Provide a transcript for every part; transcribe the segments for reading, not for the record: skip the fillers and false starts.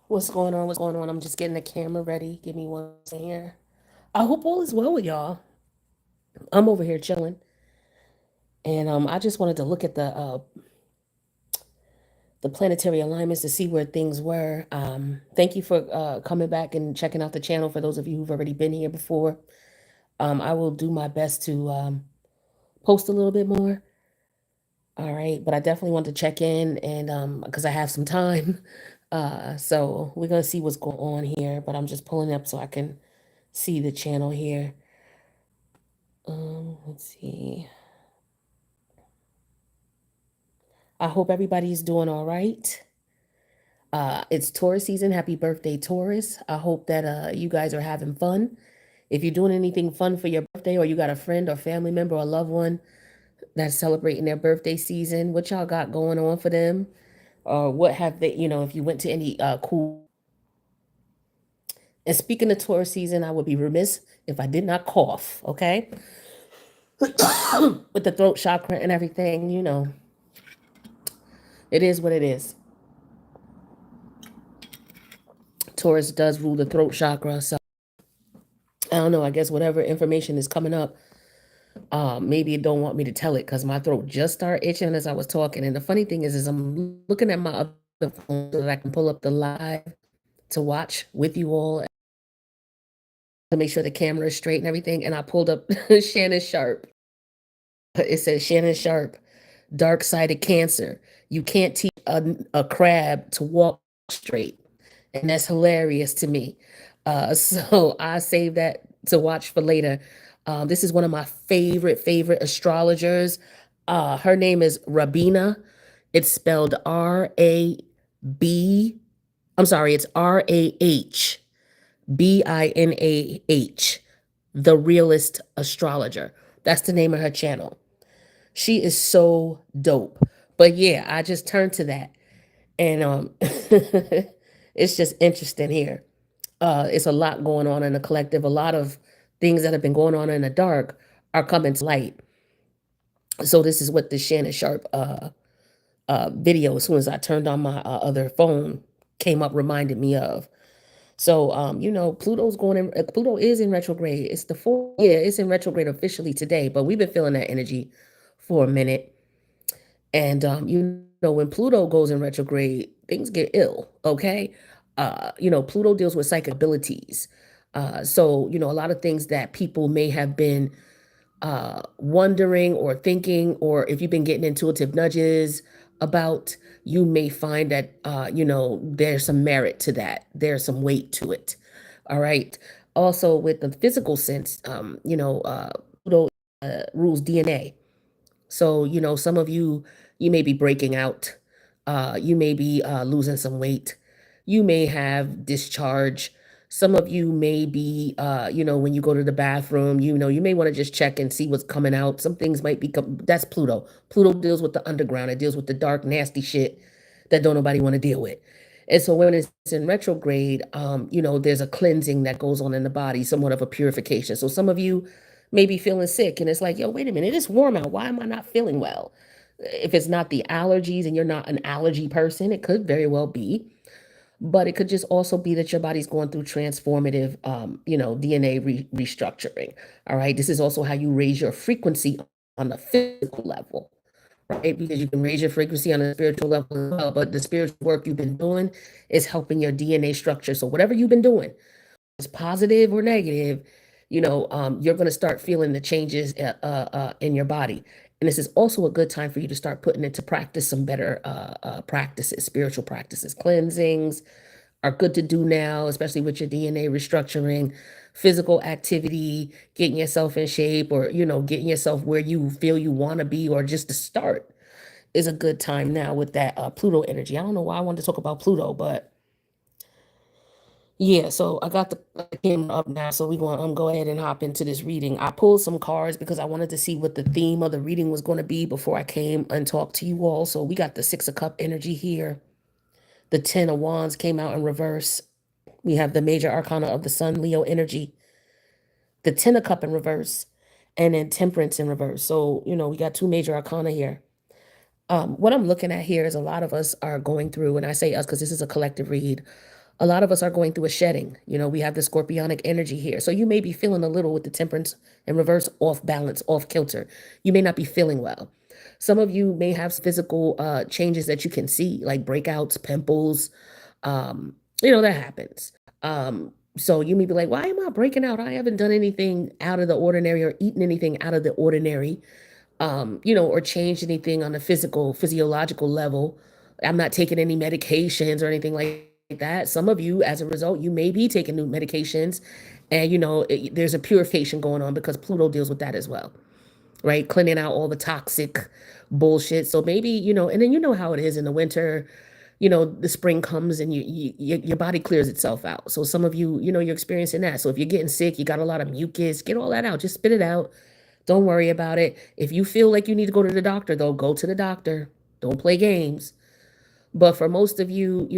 What's going on? What's going on? I'm just getting the camera ready. Give me one second here. I hope all is well with y'all. I'm over here chilling, and I just wanted to look at the planetary alignments to see where things were. Thank you for coming back and checking out the channel. For those of you who've already been here before, I will do my best to post a little bit more. All right, but I definitely want to check in and because I have some time. So we're gonna see what's going on here. But I'm just pulling up so I can see the channel here. Let's see. I hope everybody's doing all right. It's Taurus season. Happy birthday, Taurus. I hope that you guys are having fun. If you're doing anything fun for your birthday, or you got a friend or family member or loved one that's celebrating their birthday season, what y'all got going on for them? Or what have they, if you went to any cool. And speaking of Taurus season, I would be remiss if I did not cough, okay? With the throat chakra and everything, it is what it is. Taurus does rule the throat chakra. So I don't know. I guess whatever information is coming up, maybe it don't want me to tell it because my throat just started itching as I was talking. And the funny thing is I'm looking at my other phone so that I can pull up the live to watch with you all to make sure the camera is straight and everything. And I pulled up Shannon Sharp. It says Shannon Sharp, dark sided cancer. You can't teach a crab to walk straight. And that's hilarious to me. So I save that to watch for later. This is one of my favorite astrologers. Her name is Rabina. It's spelled R-A-B. I'm sorry, it's RAHBINAH. The Realist Astrologer. That's the name of her channel. She is so dope. But yeah, I just turned to that. And it's just interesting here. It's a lot going on in the collective. A lot of things that have been going on in the dark are coming to light. So this is what the Shannon Sharp video, as soon as I turned on my other phone, came up, reminded me of. So Pluto's going in. Pluto is in retrograde. It's the fourth. Yeah, it's in retrograde officially today, but we've been feeling that energy for a minute. And when Pluto goes in retrograde, things get ill. Okay, Pluto deals with psychic abilities. So a lot of things that people may have been wondering or thinking, or if you've been getting intuitive nudges about, you may find that there's some merit to that. There's some weight to it. All right. Also, with the physical sense, Pluto rules DNA. So, some of you may be breaking out. You may be losing some weight. You may have discharge. Some of you may be, when you go to the bathroom, you may want to just check and see what's coming out. Some things might be, that's Pluto. Pluto deals with the underground. It deals with the dark, nasty shit that don't nobody want to deal with. And so when it's in retrograde, there's a cleansing that goes on in the body, somewhat of a purification. So some of you may be feeling sick and it's like, yo, wait a minute, it's warm out. Why am I not feeling well? If it's not the allergies and you're not an allergy person, it could very well be. But it could just also be that your body's going through transformative, DNA restructuring. All right. This is also how you raise your frequency on the physical level, right? Because you can raise your frequency on a spiritual level as well. But the spiritual work you've been doing is helping your DNA structure. So whatever you've been doing, it's positive or negative, you're going to start feeling the changes in your body. And this is also a good time for you to start putting into practice some better practices, spiritual practices. Cleansings are good to do now, especially with your DNA restructuring, physical activity, getting yourself in shape, or, getting yourself where you feel you want to be, or just to start is a good time now with that Pluto energy. I don't know why I wanted to talk about Pluto, but yeah, so I got the camera up now, so we're going to go ahead and hop into this reading. I pulled some cards because I wanted to see what the theme of the reading was going to be before I came and talked to you all. So we got the Six of Cup energy here. The Ten of Wands came out in reverse. We have the major arcana of the Sun, Leo energy. The Ten of Cup in reverse, and then Temperance in reverse. So, we got two major arcana here. What I'm looking at here is a lot of us are going through, and I say us because this is a collective read. A lot of us are going through a shedding. We have the scorpionic energy here. So you may be feeling a little with the temperance and reverse off balance, off kilter. You may not be feeling well. Some of you may have physical changes that you can see, like breakouts, pimples. Um, that happens. So you may be like, why am I breaking out? I haven't done anything out of the ordinary or eaten anything out of the ordinary, or changed anything on a physiological level. I'm not taking any medications or anything like that. Some of you, as a result, you may be taking new medications, and there's a purification going on because Pluto deals with that as well, right? Cleaning out all the toxic bullshit. So maybe, and then you know how it is in the winter. The spring comes and your body clears itself out. So some of you, you're experiencing that. So if you're getting sick, you got a lot of mucus, get all that out. Just spit it out. Don't worry about it. If you feel like you need to go to the doctor, though, go to the doctor. Don't play games. But for most of you,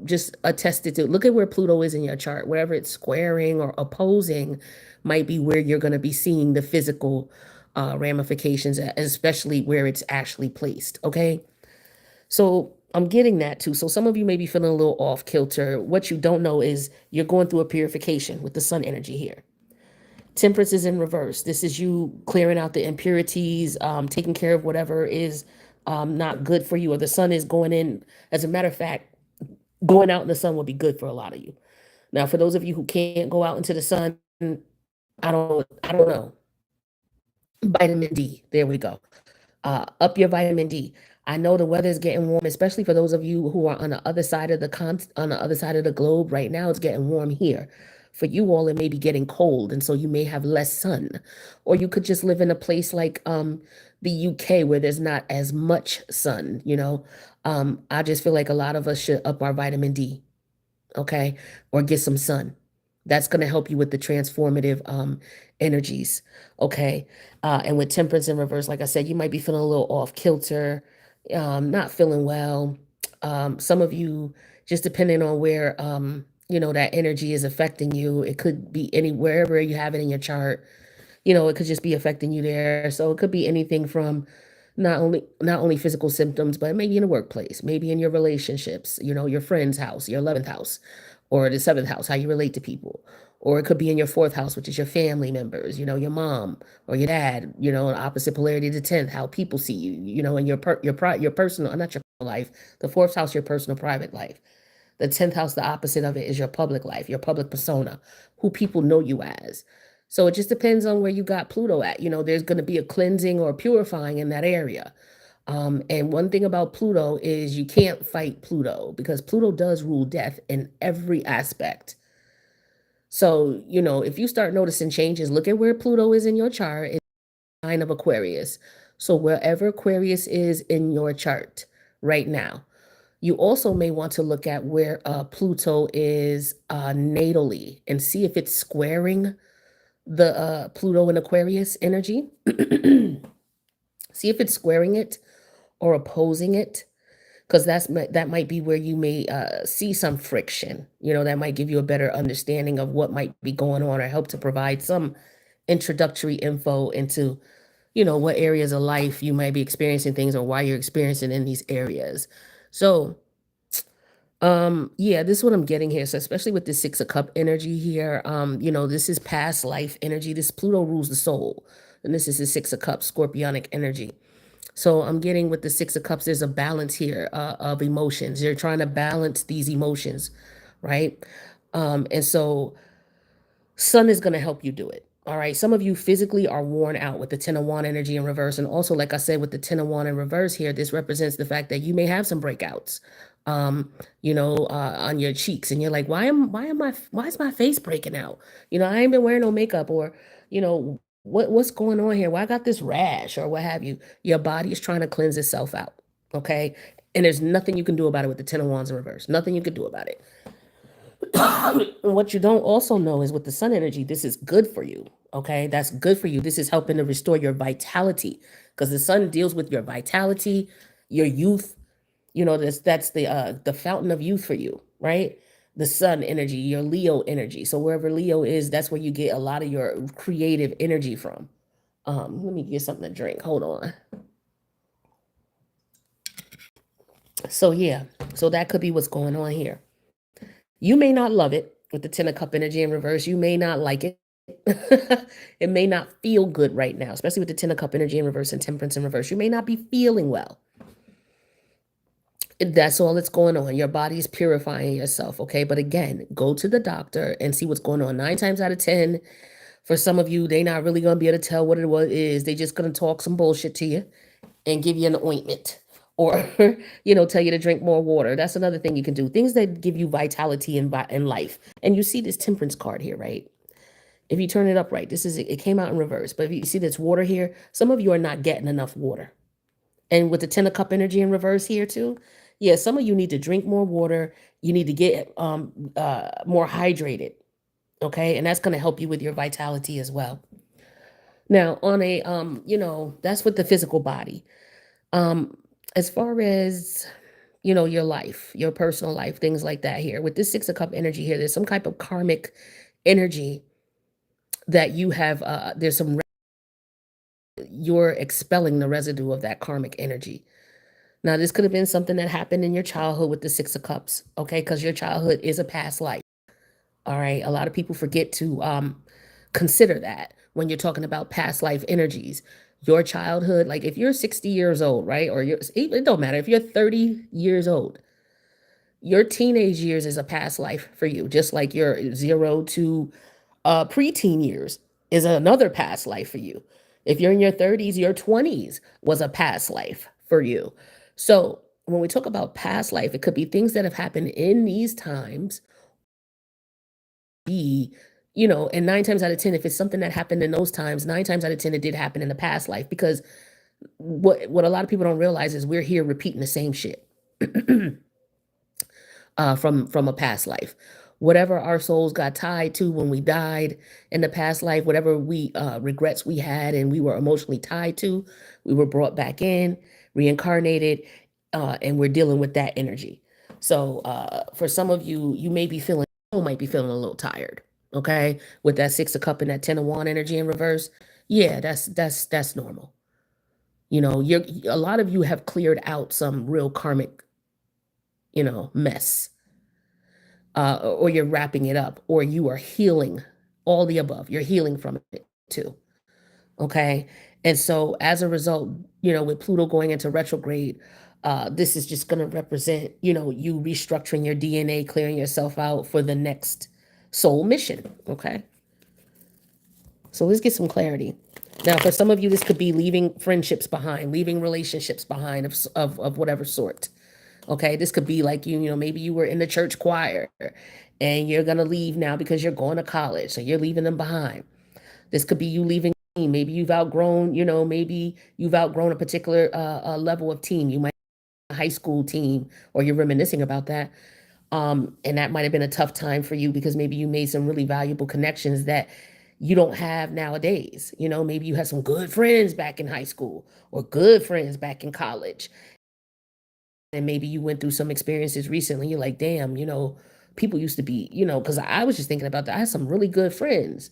just attest it to look at where Pluto is in your chart. Wherever it's squaring or opposing might be where you're going to be seeing the physical ramifications, especially where it's actually placed. Okay. So I'm getting that too. So some of you may be feeling a little off kilter. What you don't know is you're going through a purification with the sun energy here. Temperance is in reverse. This is you clearing out the impurities, taking care of whatever is not good for you, or the sun is going in. As a matter of fact, going out in the sun will be good for a lot of you. Now, for those of you who can't go out into the sun, I don't know. Vitamin D. There we go. Up your vitamin D. I know the weather is getting warm, especially for those of you who are on the other side of on the other side of the globe. Right now, it's getting warm here. For you all, it may be getting cold, and so you may have less sun, or you could just live in a place like the UK where there's not as much sun. I just feel like a lot of us should up our vitamin D, okay, or get some sun. That's going to help you with the transformative energies, okay? And with temperance in reverse, like I said, you might be feeling a little off kilter, not feeling well. Some of you, just depending on where, that energy is affecting you, it could be wherever you have it in your chart. It could just be affecting you there. So it could be anything from not only physical symptoms, but maybe in the workplace, maybe in your relationships, your friend's house, your 11th house, or the 7th house, how you relate to people. Or it could be in your 4th house, which is your family members, your mom or your dad, the opposite polarity to the 10th, how people see you, in your personal, not your life, the 4th house, your personal private life. The 10th house, the opposite of it, is your public life, your public persona, who people know you as. So it just depends on where you got Pluto at. There's going to be a cleansing or purifying in that area. And one thing about Pluto is you can't fight Pluto because Pluto does rule death in every aspect. So, if you start noticing changes, look at where Pluto is in your chart. It's the sign of Aquarius. So wherever Aquarius is in your chart right now, you also may want to look at where Pluto is natally and see if it's squaring the Pluto and Aquarius energy. See if it's squaring it or opposing it, because that might be where you may see some friction. That might give you a better understanding of what might be going on or help to provide some introductory info into what areas of life you might be experiencing things or why you're experiencing in these areas. So yeah, this is what I'm getting here. So especially with the 6 of Cup energy here, this is past life energy. This Pluto rules the soul, and this is the 6 of Cups, scorpionic energy. So I'm getting with the 6 of Cups, there's a balance here of emotions. You're trying to balance these emotions, right? And so Sun is going to help you do it. All right. Some of you physically are worn out with the 10 of Wand energy in reverse. And also, like I said, with the 10 of Wand in reverse here, this represents the fact that you may have some breakouts, on your cheeks. And you're like, why is my face breaking out? I ain't been wearing no makeup, or, what's going on here? Why I got this rash or what have you? Your body is trying to cleanse itself out. Okay. And there's nothing you can do about it with the 10 of Wands in reverse. Nothing you can do about it. What you don't also know is with the sun energy, this is good for you. Okay, that's good for you. This is helping to restore your vitality because the sun deals with your vitality, your youth. That's the fountain of youth for you, right? The sun energy, your Leo energy. So wherever Leo is, that's where you get a lot of your creative energy from. Let me get something to drink. Hold on. So yeah, so that could be what's going on here. You may not love it with the 10 of cup energy in reverse. You may not like it. It may not feel good right now, especially with the 10 of cup energy in reverse and temperance in reverse. You may not be feeling well. That's all that's going on. Your body's purifying yourself, okay? But again, go to the doctor and see what's going on. 9 times out of 10, for some of you, they not really gonna be able to tell what it was is. They just gonna talk some bullshit to you and give you an ointment or tell you to drink more water. That's another thing you can do. Things that give you vitality in life. And you see this temperance card here, right? If you turn it up right, this is it came out in reverse. But if you see this water here, some of you are not getting enough water. And with the 10 of cup energy in reverse here too, yeah, some of you need to drink more water. You need to get more hydrated, okay? And that's going to help you with your vitality as well. Now, on a that's with the physical body. Um as far as your life, your personal life, things like that here. With this 6 of cup energy here, there's some type of karmic energy that you have there's some you're expelling the residue of that karmic energy. Now, this could have been something that happened in your childhood with the 6 of cups, okay? Because your childhood is a past life. All right. A lot of people forget to consider that when you're talking about past life energies. Your childhood, like if you're 60 years old, right? Or it don't matter if you're 30 years old, your teenage years is a past life for you, just like your 0 to preteen years is another past life for you. If you're in your 30s, your 20s was a past life for you. So when we talk about past life, it could be things that have happened in these times, be, and 9 times out of 10, if it's something that happened in those times, 9 times out of 10, it did happen in the past life. Because what a lot of people don't realize is we're here repeating the same shit. From a past life. Whatever our souls got tied to when we died in the past life, whatever we regrets we had and we were emotionally tied to, we were brought back in, reincarnated, and we're dealing with that energy. So for some of you, you might be feeling a little tired. Okay, with that 6 of cup and that 10 of wand energy in reverse. Yeah, that's normal. You're a lot of you have cleared out some real karmic, mess, or you're wrapping it up, or you are healing, all the above. You're healing from it too. Okay. And so as a result, with Pluto going into retrograde, this is just going to represent, you restructuring your DNA, clearing yourself out for the next soul mission. Okay. So let's get some clarity. Now, for some of you, this could be leaving friendships behind, leaving relationships behind of whatever sort. Okay, this could be like maybe you were in the church choir and you're gonna leave now because you're going to college, so you're leaving them behind. This could be you leaving. Maybe you've outgrown, maybe you've outgrown a particular level of team. You might have a high school team, or you're reminiscing about that. And that might have been a tough time for you because maybe you made some really valuable connections that you don't have nowadays. Maybe you had some good friends back in high school or good friends back in college, and maybe you went through some experiences recently. You're like, damn, people used to be, because I was just thinking about that. I had some really good friends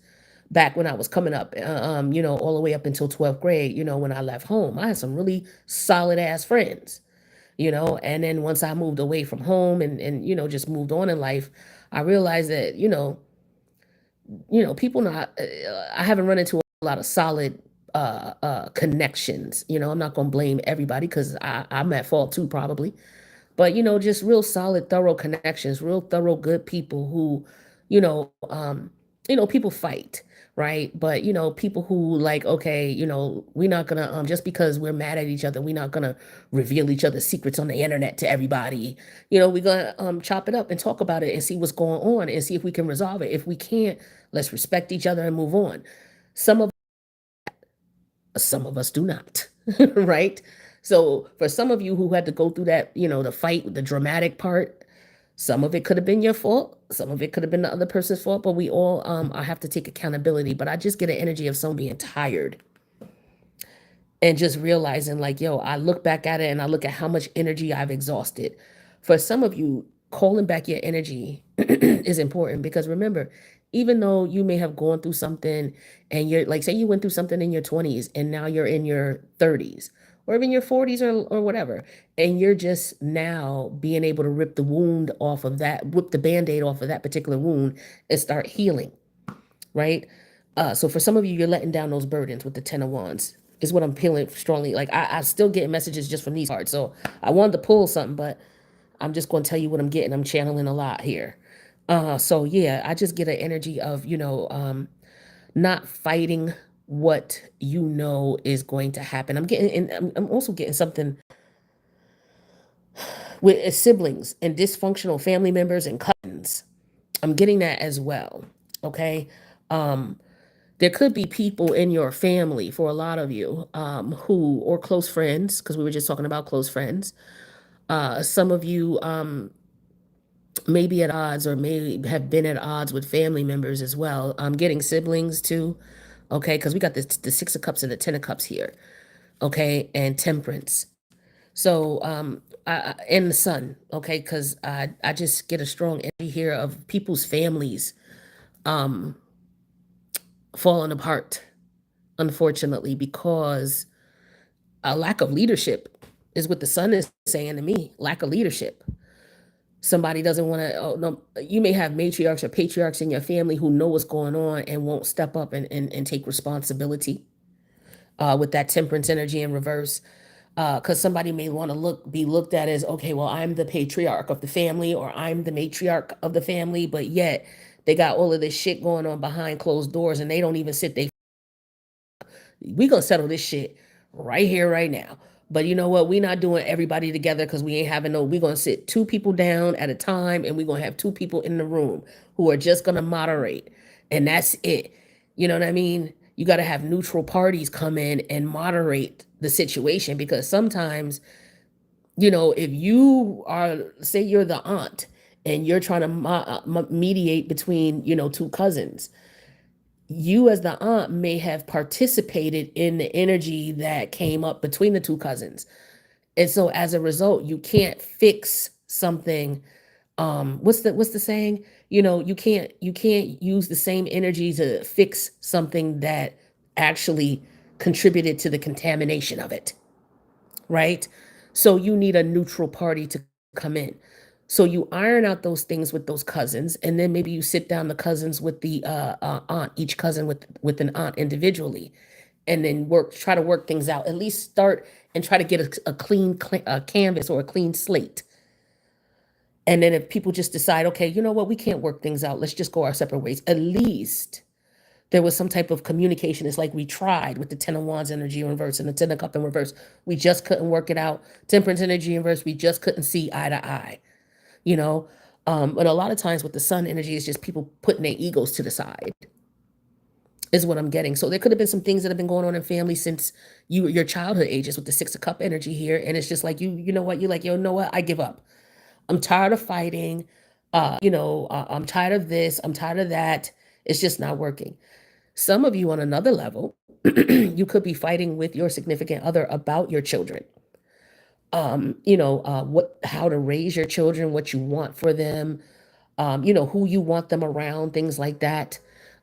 back when I was coming up, all the way up until 12th grade, when I left home. I had some really solid ass friends, and then once I moved away from home and just moved on in life, I realized that, people not, I haven't run into a lot of solid connections. I'm not going to blame everybody because I'm at fault too, probably. But just real solid, thorough connections, real thorough, good people who, you know, um, people fight, right? But people who like, okay, we're not gonna just because we're mad at each other, we're not gonna reveal each other's secrets on the internet to everybody. We're gonna chop it up and talk about it and see what's going on and see if we can resolve it. If we can't, let's respect each other and move on. Some of some of us do not, right? So for some of you who had to go through that, the fight, the dramatic part, some of it could have been your fault, some of it could have been the other person's fault, but we all I have to take accountability. But I just get an energy of someone being tired and just realizing like, yo, I look back at it and I look at how much energy I've exhausted. For some of you, calling back your energy is important because remember, even though you may have gone through something and you're like, say you went through something in your 20s and now you're in your 30s or even your 40s or whatever. And you're just now being able to rip the wound off of that, rip the band-aid off of that particular wound and start healing, right? So for some of you, you're letting down those burdens with the Ten of Wands, is what I'm feeling strongly. Like I still get messages just from these cards. So I wanted to pull something, but I'm just going to tell you what I'm getting. I'm channeling a lot here. So yeah, I just get an energy of, not fighting what you know is going to happen. I'm getting, and I'm also getting something with siblings and dysfunctional family members and cousins. I'm getting that as well. Okay. Um, there could be people in your family, for a lot of you, who, or close friends, because we were just talking about close friends. Some of you may be at odds or may have been at odds with family members as well. I'm getting siblings too. Okay, because we got the Six of Cups and the Ten of Cups here. Okay, and Temperance. So, and the Sun. Okay, because I just get a strong energy here of people's families um, falling apart, unfortunately, because a lack of leadership is what the Sun is saying to me. Lack of leadership. Somebody doesn't want to, oh no, you may have matriarchs or patriarchs in your family who know what's going on and won't step up and take responsibility, with that Temperance energy in reverse. Because somebody may want to be looked at as, okay, well, I'm the patriarch of the family, or I'm the matriarch of the family, but yet they got all of this shit going on behind closed doors and they don't even sit. We gonna settle this shit right here, right now. But you know what? We not doing everybody together, because we ain't having no. We gonna sit two people down at a time, and we gonna have two people in the room who are just gonna moderate, and that's it. You know what I mean? You got to have neutral parties come in and moderate the situation, because sometimes, if you are, say you're the aunt and you're trying to mediate between, two cousins, you as the aunt may have participated in the energy that came up between the two cousins. And so as a result, you can't fix something. What's the saying? You can't use the same energy to fix something that actually contributed to the contamination of it, right? So you need a neutral party to come in. So you iron out those things with those cousins, and then maybe you sit down the cousins with the aunt, each cousin with an aunt individually, and then try to work things out. At least start and try to get a clean canvas or a clean slate. And then if people just decide, okay, you know what, we can't work things out, let's just go our separate ways. At least there was some type of communication. It's like we tried with the Ten of Wands energy in reverse and the Ten of Cup in reverse. We just couldn't work it out. Temperance energy in reverse, we just couldn't see eye to eye, you know? But a lot of times with the Sun energy, it's just people putting their egos to the side, is what I'm getting. So there could have been some things that have been going on in family since your childhood ages with the Six of Cup energy here. And it's just like, you know what? You're like, yo, know what? I give up. I'm tired of fighting. I'm tired of this. I'm tired of that. It's just not working. Some of you on another level, you could be fighting with your significant other about your children. How to raise your children, what you want for them, who you want them around, things like that.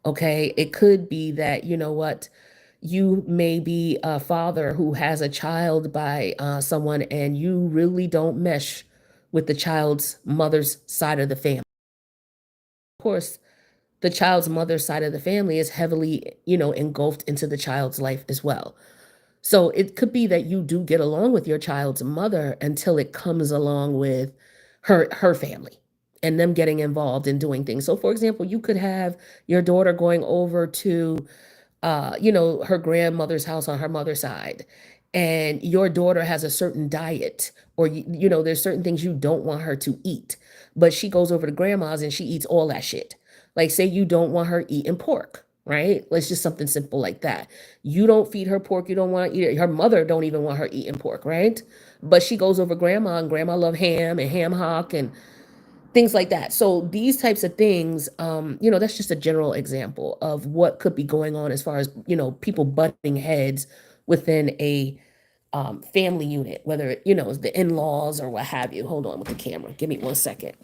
Okay. It could be that, you may be a father who has a child by someone, and you really don't mesh with the child's mother's side of the family. Of course, the child's mother's side of the family is heavily, engulfed into the child's life as well. So it could be that you do get along with your child's mother until it comes along with her family and them getting involved in doing things. So for example, you could have your daughter going over to her grandmother's house on her mother's side, and your daughter has a certain diet, or there's certain things you don't want her to eat, but she goes over to grandma's and she eats all that shit. Like, say you don't want her eating pork, right? Let's just something simple like that. You don't feed her pork, you don't want to eat it. Her mother don't even want her eating pork, right? But she goes over grandma, and grandma love ham and ham hock and things like that. So these types of things, that's just a general example of what could be going on as far as, people butting heads within a family unit, whether it's the in-laws or what have you. Hold on with the camera. Give me 1 second.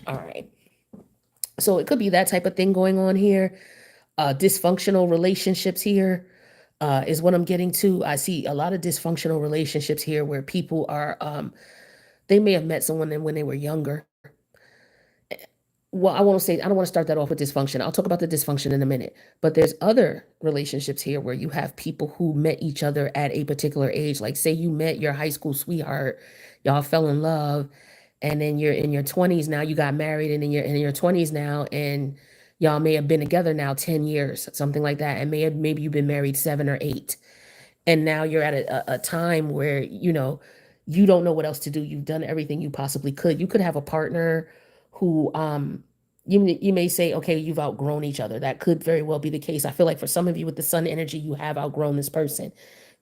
All right. So it could be that type of thing going on here. Dysfunctional relationships here. is what I'm getting to. I see a lot of dysfunctional relationships here where people are, they may have met someone when they were younger. Well, I don't want to start that off with dysfunction. I'll talk about the dysfunction in a minute. But there's other relationships here where you have people who met each other at a particular age. Like, say you met your high school sweetheart, y'all fell in love, and then you're in your 20s now, you got married, and then you're in your 20s now, and y'all may have been together now 10 years, something like that. And maybe you've been married 7 or 8, and now you're at a time where you don't know what else to do. You've done everything you possibly could. You could have a partner who you may say, okay, you've outgrown each other. That could very well be the case. I feel like for some of you with the sun energy, you have outgrown this person.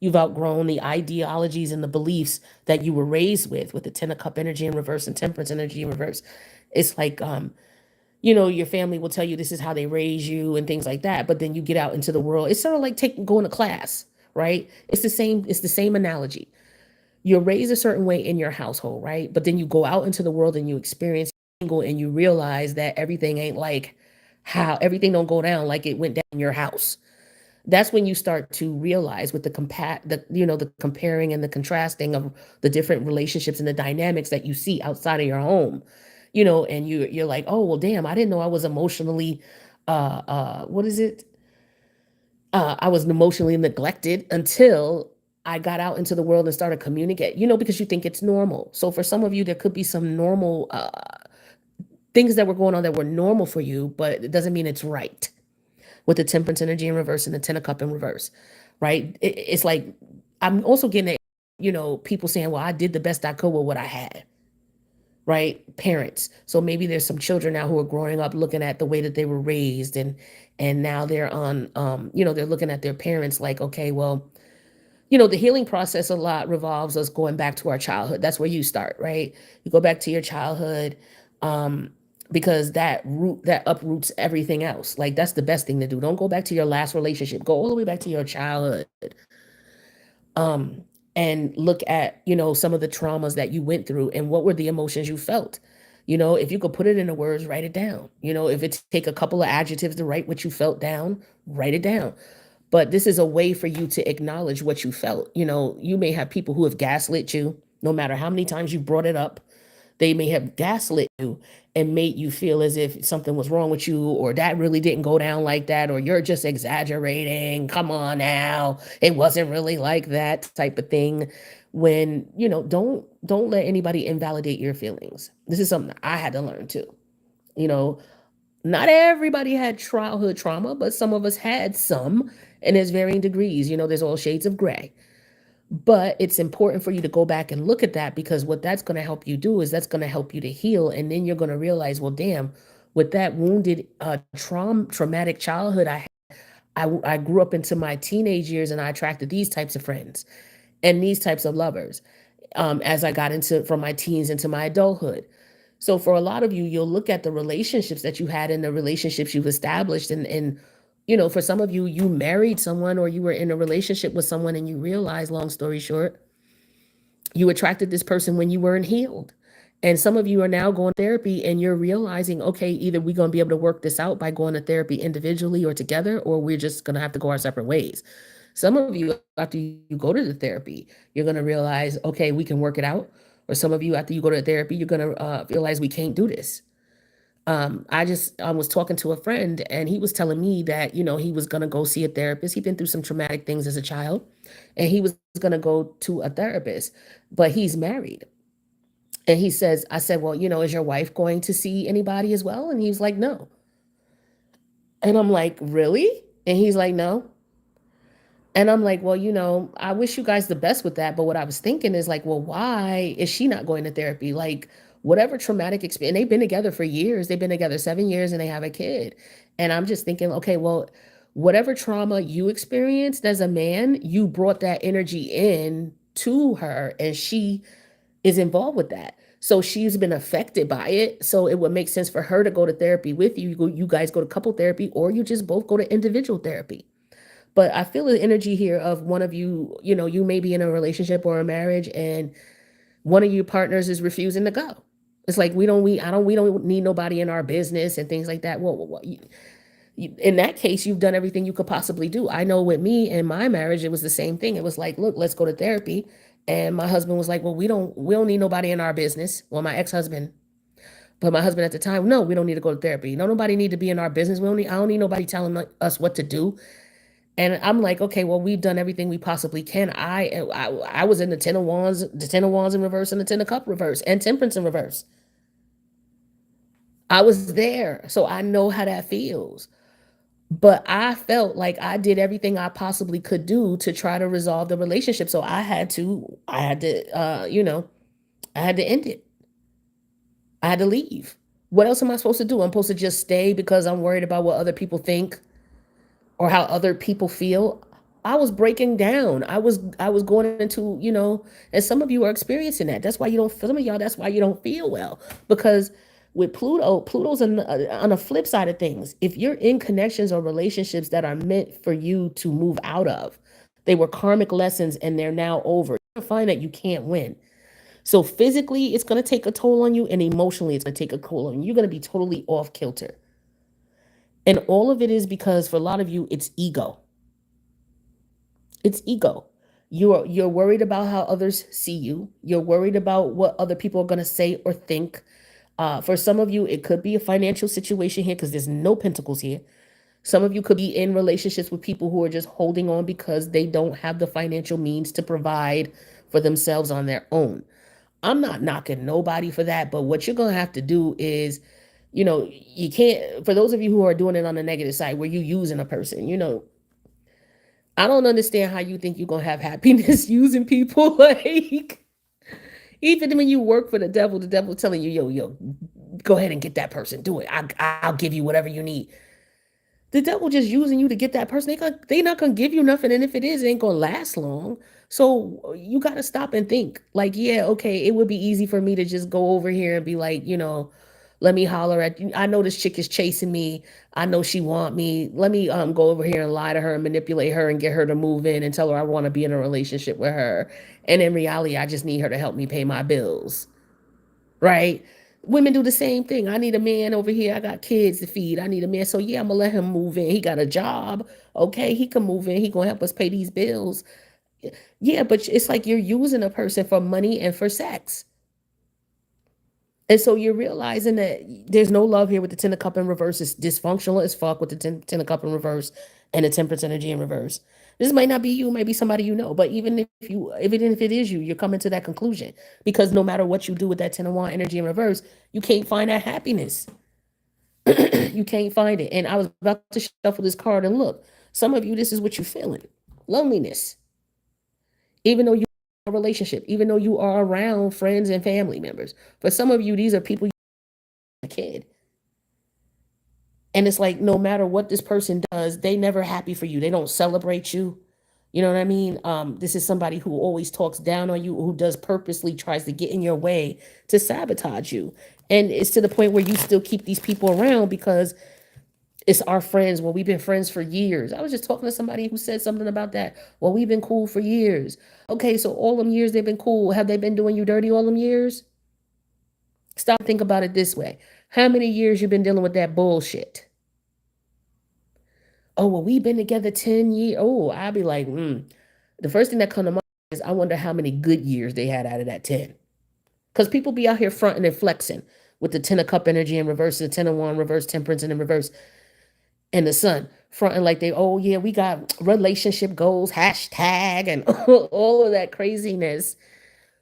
You've outgrown the ideologies and the beliefs that you were raised with the 10 of cup energy in reverse and temperance energy in reverse. It's like your family will tell you this is how they raise you and things like that. But then you get out into the world. It's sort of like going to class, right? It's the same analogy. You're raised a certain way in your household, right? But then you go out into the world and you experience and you realize that everything ain't like how everything don't go down like it went down in your house. That's when you start to realize with the comparing and the contrasting of the different relationships and the dynamics that you see outside of your home, and you're like, oh well, damn, I didn't know I was emotionally, what is it? I was emotionally neglected until I got out into the world and started communicating, because you think it's normal. So for some of you, there could be some normal things that were going on that were normal for you, but it doesn't mean it's right. With the temperance energy in reverse and the 10 of cup in reverse, right? It's like I'm also getting at, people saying, well, I did the best I could with what I had, right? Parents. So maybe there's some children now who are growing up looking at the way that they were raised, and now they're on they're looking at their parents like, okay, well, the healing process a lot revolves us going back to our childhood. That's where you start, right? You go back to your childhood, um, because that uproots everything else. Like that's the best thing to do. Don't go back to your last relationship. Go all the way back to your childhood. Um, and look at, some of the traumas that you went through and what were the emotions you felt. If you could put it into words, write it down. If it take a couple of adjectives to write what you felt down, write it down. But this is a way for you to acknowledge what you felt. You may have people who have gaslit you, no matter how many times you brought it up. They may have gaslit you and made you feel as if something was wrong with you, or that really didn't go down like that, or you're just exaggerating. Come on now. It wasn't really like that type of thing. When, don't let anybody invalidate your feelings. This is something I had to learn too. You know, Not everybody had childhood trauma, but some of us had some, and there's varying degrees. There's all shades of gray. But it's important for you to go back and look at that, because what that's going to help you do is that's going to help you to heal. And then you're going to realize, well, damn, with that wounded, traumatic childhood I grew up into my teenage years, and I attracted these types of friends and these types of lovers, as I got into from my teens into my adulthood. So for a lot of you, you'll look at the relationships that you had and the relationships you've established, and for some of you, you married someone or you were in a relationship with someone, and you realize, long story short, you attracted this person when you weren't healed. And some of you are now going to therapy, and you're realizing, okay, either we're going to be able to work this out by going to therapy individually or together, or we're just going to have to go our separate ways. Some of you, after you go to the therapy, you're going to realize, okay, we can work it out. Or some of you, after you go to therapy, you're going to realize we can't do this. I was talking to a friend, and he was telling me that, he was going to go see a therapist. He'd been through some traumatic things as a child, and he was going to go to a therapist, but he's married. And I said, well, is your wife going to see anybody as well? And he's like, no. And I'm like, really? And he's like, no. And I'm like, well, I wish you guys the best with that. But what I was thinking is like, well, why is she not going to therapy? Like, whatever traumatic experience, and they've been together for years. They've been together 7 years, and they have a kid. And I'm just thinking, okay, well, whatever trauma you experienced as a man, you brought that energy in to her, and she is involved with that. So she's been affected by it. So it would make sense for her to go to therapy with you. You guys go to couple therapy, or you just both go to individual therapy. But I feel the energy here of one of you, you may be in a relationship or a marriage, and one of your partners is refusing to go. It's like we don't need nobody in our business and things like that. Well, In that case, you've done everything you could possibly do. I know with me and my marriage, it was the same thing. It was like, look, let's go to therapy. And my husband was like, well, we don't need nobody in our business. Well, my ex-husband, but my husband at the time, no, we don't need to go to therapy. No, nobody need to be in our business. I don't need nobody telling us what to do. And I'm like, okay, well, we've done everything we possibly can. I was in the 10 of wands in reverse and the 10 of cup reverse and temperance in reverse. I was there, so I know how that feels. But I felt like I did everything I possibly could do to try to resolve the relationship. So I had to end it. I had to leave. What else am I supposed to do? I'm supposed to just stay because I'm worried about what other people think or how other people feel. I was breaking down. I was going into, and some of you are experiencing that. That's why you don't feel some of y'all, that's why you don't feel well. Because with Pluto's on the flip side of things. If you're in connections or relationships that are meant for you to move out of, they were karmic lessons and they're now over. You're gonna find that you can't win. So physically, it's gonna take a toll on you, and emotionally, it's gonna take a toll on you. You're gonna be totally off kilter. And all of it is because for a lot of you, it's ego. It's ego. You're worried about how others see you. You're worried about what other people are going to say or think. For some of you, it could be a financial situation here because there's no pentacles here. Some of you could be in relationships with people who are just holding on because they don't have the financial means to provide for themselves on their own. I'm not knocking nobody for that, but what you're going to have to do is, you can't, for those of you who are doing it on the negative side where you using a person, I don't understand how you think you're gonna have happiness using people. Like, even when you work for the devil telling you, yo, go ahead and get that person, do it. I'll give you whatever you need. The devil just using you to get that person. They not gonna give you nothing, and if it is, it ain't gonna last long. So you gotta stop and think. Like, yeah, okay, it would be easy for me to just go over here and be like, let me holler at you. I know this chick is chasing me. I know she want me. Let me go over here and lie to her and manipulate her and get her to move in and tell her I want to be in a relationship with her. And in reality, I just need her to help me pay my bills. Right? Women do the same thing. I need a man over here. I got kids to feed. I need a man. So yeah, I'm gonna let him move in. He got a job. Okay, he can move in. He gonna help us pay these bills. Yeah, but it's like you're using a person for money and for sex. And so you're realizing that there's no love here with the 10 of cup in reverse. It's dysfunctional as fuck with the 10 of cup in reverse and the temperance energy in reverse. This might not be you, it might be somebody you know. But even if it is you, you're coming to that conclusion. Because no matter what you do with that 10 of wand energy in reverse, you can't find that happiness. You can't find it. And I was about to shuffle this card and look. Some of you, this is what you're feeling. Loneliness. Even though you are in a relationship, even though you are around friends and family members. For some of you, these are people a kid. And it's like no matter what this person does, they never happy for you. They don't celebrate you. You know what I mean? This is somebody who always talks down on you, who does purposely tries to get in your way to sabotage you. And it's to the point where you still keep these people around because it's our friends. Well, we've been friends for years. I was just talking to somebody who said something about that. Well, we've been cool for years. Okay, so all them years they've been cool. Have they been doing you dirty all them years? Stop, think about it this way. How many years you been dealing with that bullshit? Oh, well, we've been together 10 years. Oh, I'll be like, The first thing that come to mind is I wonder how many good years they had out of that 10. Because people be out here fronting and flexing with the 10 of cup energy in reverse, the 10 of wand reverse, temperance and in reverse, and the sun. Fronting like oh yeah, we got relationship goals, hashtag, and all of that craziness.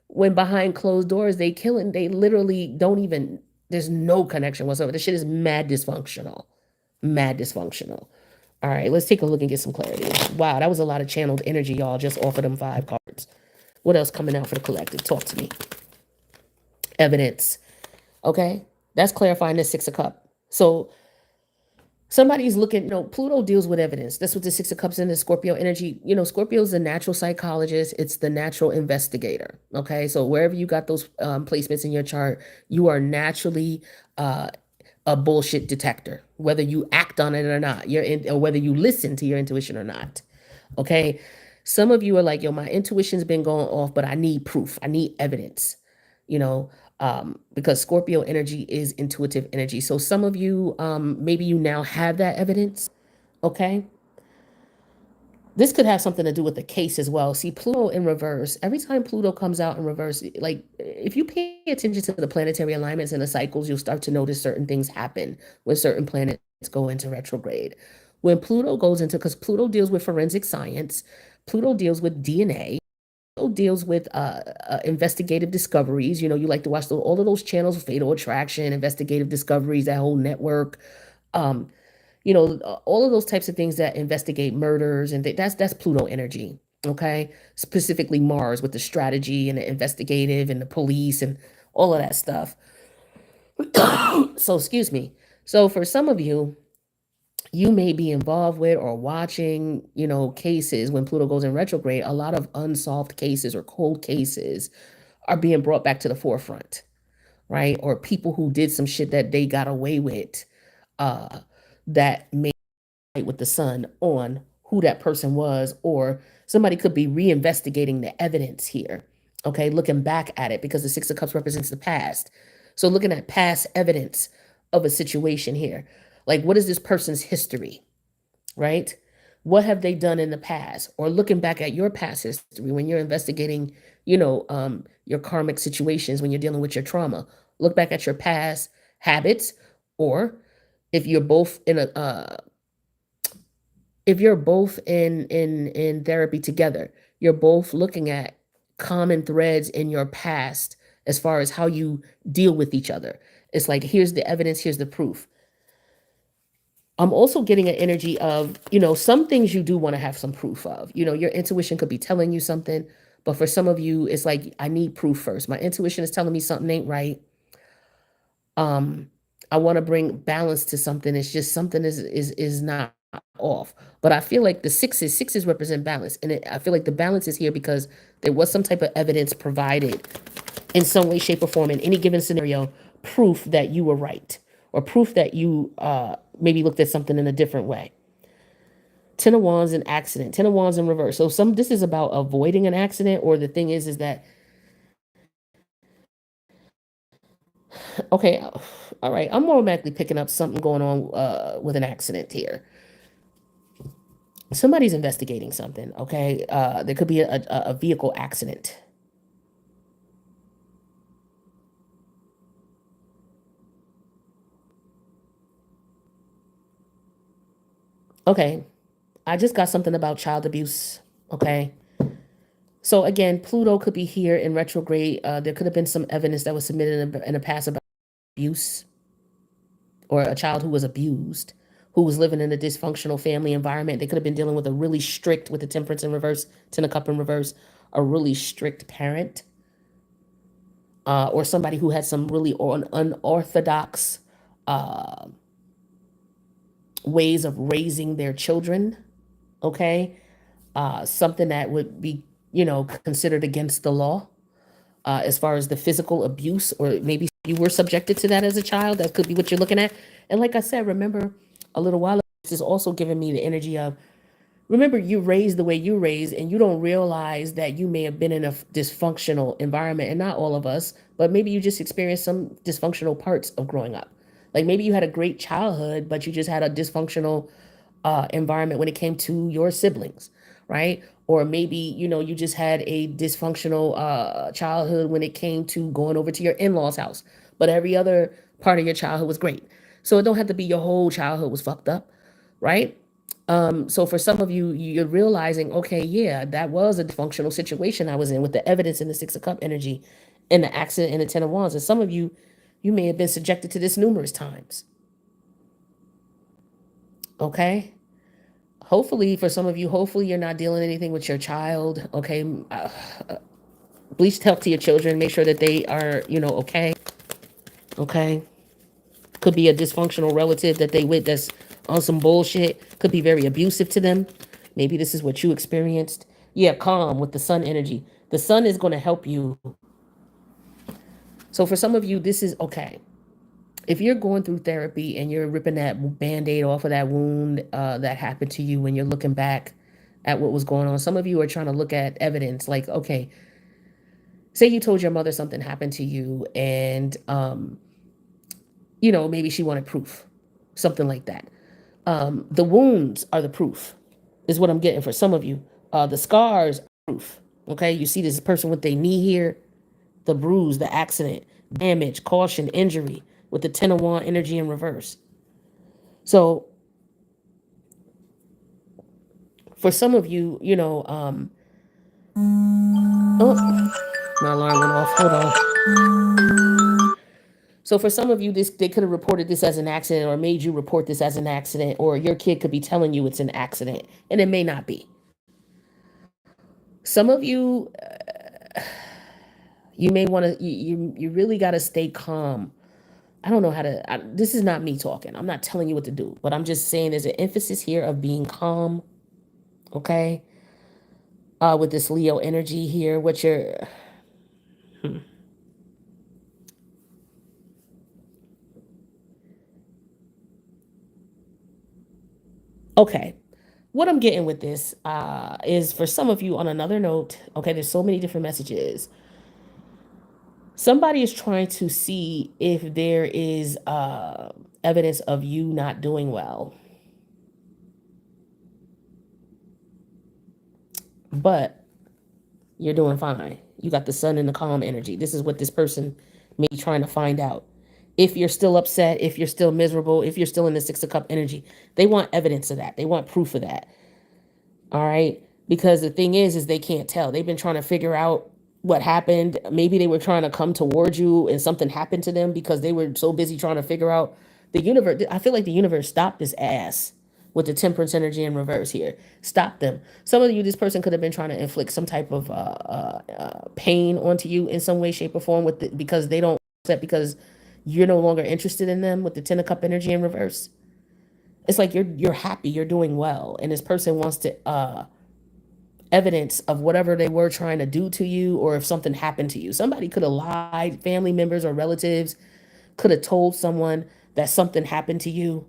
When behind closed doors, they literally don't even, there's no connection whatsoever. This shit is mad dysfunctional. Mad dysfunctional. All right, let's take a look and get some clarity. Wow, that was a lot of channeled energy, y'all, just off of them 5 cards. What else coming out for the collective? Talk to me. Evidence. Okay, that's clarifying the 6 of cup. So somebody's looking, Pluto deals with evidence. That's what the 6 of cups in the Scorpio energy. Scorpio's a natural psychologist. It's the natural investigator. Okay, so wherever you got those placements in your chart, you are naturally a bullshit detector, whether you act on it or not, or whether you listen to your intuition or not. Okay. Some of you are like, yo, my intuition's been going off, but I need proof. I need evidence. You know, because Scorpio energy is intuitive energy. So some of you, maybe you now have that evidence. Okay. This could have something to do with the case as well. See, Pluto in reverse, every time Pluto comes out in reverse, like if you pay attention to the planetary alignments and the cycles, you'll start to notice certain things happen when certain planets go into retrograde. When Pluto goes into, because Pluto deals with forensic science, Pluto deals with DNA, Pluto deals with investigative discoveries. You know, you like to watch all of those channels, Fatal Attraction, Investigative Discoveries, that whole network. Um, all of those types of things that investigate murders, and that's Pluto energy. Okay, specifically Mars with the strategy and the investigative and the police and all of that stuff. So excuse me. So for some of you, you may be involved with or watching, cases when Pluto goes in retrograde. A lot of unsolved cases or cold cases are being brought back to the forefront, right? Or people who did some shit that they got away with, uh, that may with the sun on who that person was, or somebody could be reinvestigating the evidence here. Okay, looking back at it because the Six of Cups represents the past. So looking at past evidence of a situation here. Like, what is this person's history, right? What have they done in the past? Or looking back at your past history when you're investigating, your karmic situations, when you're dealing with your trauma. Look back at your past habits, or if you're both in a if you're both in therapy together, you're both looking at common threads in your past as far as how you deal with each other. It's like, here's the evidence, here's the proof. I'm also getting an energy of, some things you do want to have some proof of. Your intuition could be telling you something, but for some of you, it's like, I need proof first. My intuition is telling me something ain't right. um I want to bring balance to something. It's just something is not off. But I feel like the sixes represent balance, and I feel like the balance is here because there was some type of evidence provided in some way, shape, or form in any given scenario, proof that you were right, or proof that you maybe looked at something in a different way. Ten of Wands in accident, Ten of Wands in reverse. So this is about avoiding an accident, or the thing is that, okay, all right, I'm automatically picking up something going on with an accident here. Somebody's investigating something. Okay, there could be a vehicle accident. Okay, I just got something about child abuse. Okay, so again, Pluto could be here in retrograde. There could have been some evidence that was submitted in the past about abuse, or a child who was abused, who was living in a dysfunctional family environment. They could have been dealing with a really strict, with the Temperance in reverse, Ten of Cup in reverse, a really strict parent, or somebody who had some really unorthodox uh, ways of raising their children. Okay, something that would be, considered against the law, as far as the physical abuse, or maybe you were subjected to that as a child. That could be what you're looking at. And like I said, remember a little while ago, this is also giving me the energy of, remember, you raised the way you raised, and you don't realize that you may have been in a dysfunctional environment. And not all of us, but maybe you just experienced some dysfunctional parts of growing up. Like maybe you had a great childhood, but you just had a dysfunctional environment when it came to your siblings, right? Or maybe, you just had a dysfunctional childhood when it came to going over to your in-laws house, but every other part of your childhood was great. So it don't have to be your whole childhood was fucked up, right? So for some of you, you're realizing, okay, yeah, that was a dysfunctional situation I was in, with the evidence in the Six of Cup energy and the accident in the Ten of Wands. And some of you, you may have been subjected to this numerous times. Okay. Hopefully, for some of you, hopefully you're not dealing anything with your child. Okay. Please talk to your children. Make sure that they are, okay. Okay. Could be a dysfunctional relative that they with that's on some bullshit. Could be very abusive to them. Maybe this is what you experienced. Yeah, calm with the sun energy. The sun is going to help you. So for some of you, this is okay. If you're going through therapy and you're ripping that band-aid off of that wound that happened to you, when you're looking back at what was going on, some of you are trying to look at evidence like, okay, Say you told your mother something happened to you, and maybe she wanted proof, something like that. The wounds are the proof, is what I'm getting for some of you. The scars are proof. Okay, you see this person with their knee here, the bruise, the accident, damage, caution, injury, with the Ten of Wand energy in reverse. So for some of you, oh, my alarm went off. Hold on. So for some of you, this they could have reported this as an accident or made you report this as an accident, or your kid could be telling you it's an accident, and it may not be. Some of you, you may want to, you really got to stay calm. I don't know how to, this is not me talking. I'm not telling you what to do, but I'm just saying there's an emphasis here of being calm, okay? With this Leo energy here, what you're, okay. What I'm getting with this is for some of you on another note, okay, there's so many different messages. Somebody is trying to see if there is evidence of you not doing well. But you're doing fine. You got the sun and the calm energy. This is what this person may be trying to find out. If you're still upset, if you're still miserable, if you're still in the Six of Cup energy, they want evidence of that. They want proof of that. All right. Because the thing is they can't tell. They've been trying to figure out what happened. Maybe they were trying to come towards you and something happened to them because they were so busy trying to figure out the universe. I feel like the universe stopped this ass with the temperance energy in reverse here. Stop them. Some of you, this person could have been trying to inflict some type of pain onto you in some way, shape, or form because they don't accept because you're no longer interested in them with the Ten of Cup energy in reverse. It's like you're happy, you're doing well, and this person wants to evidence of whatever they were trying to do to you, or if something happened to you. Somebody could have lied, family members or relatives could have told someone that something happened to you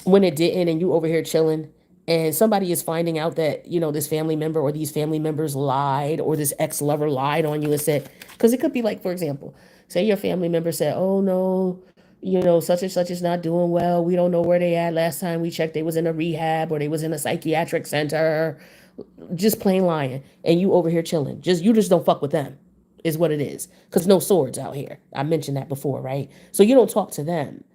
when it didn't, and you over here chilling, and somebody is finding out that this family member or these family members lied, or this ex-lover lied on you and said, because it could be like, for example, say your family member said, oh no, such and such is not doing well, we don't know where they at, last time we checked they was in a rehab or they was in a psychiatric center, just plain lying, and you over here chilling, you just don't fuck with them, is what it is, because no swords out here. I mentioned that before, right? So you don't talk to them.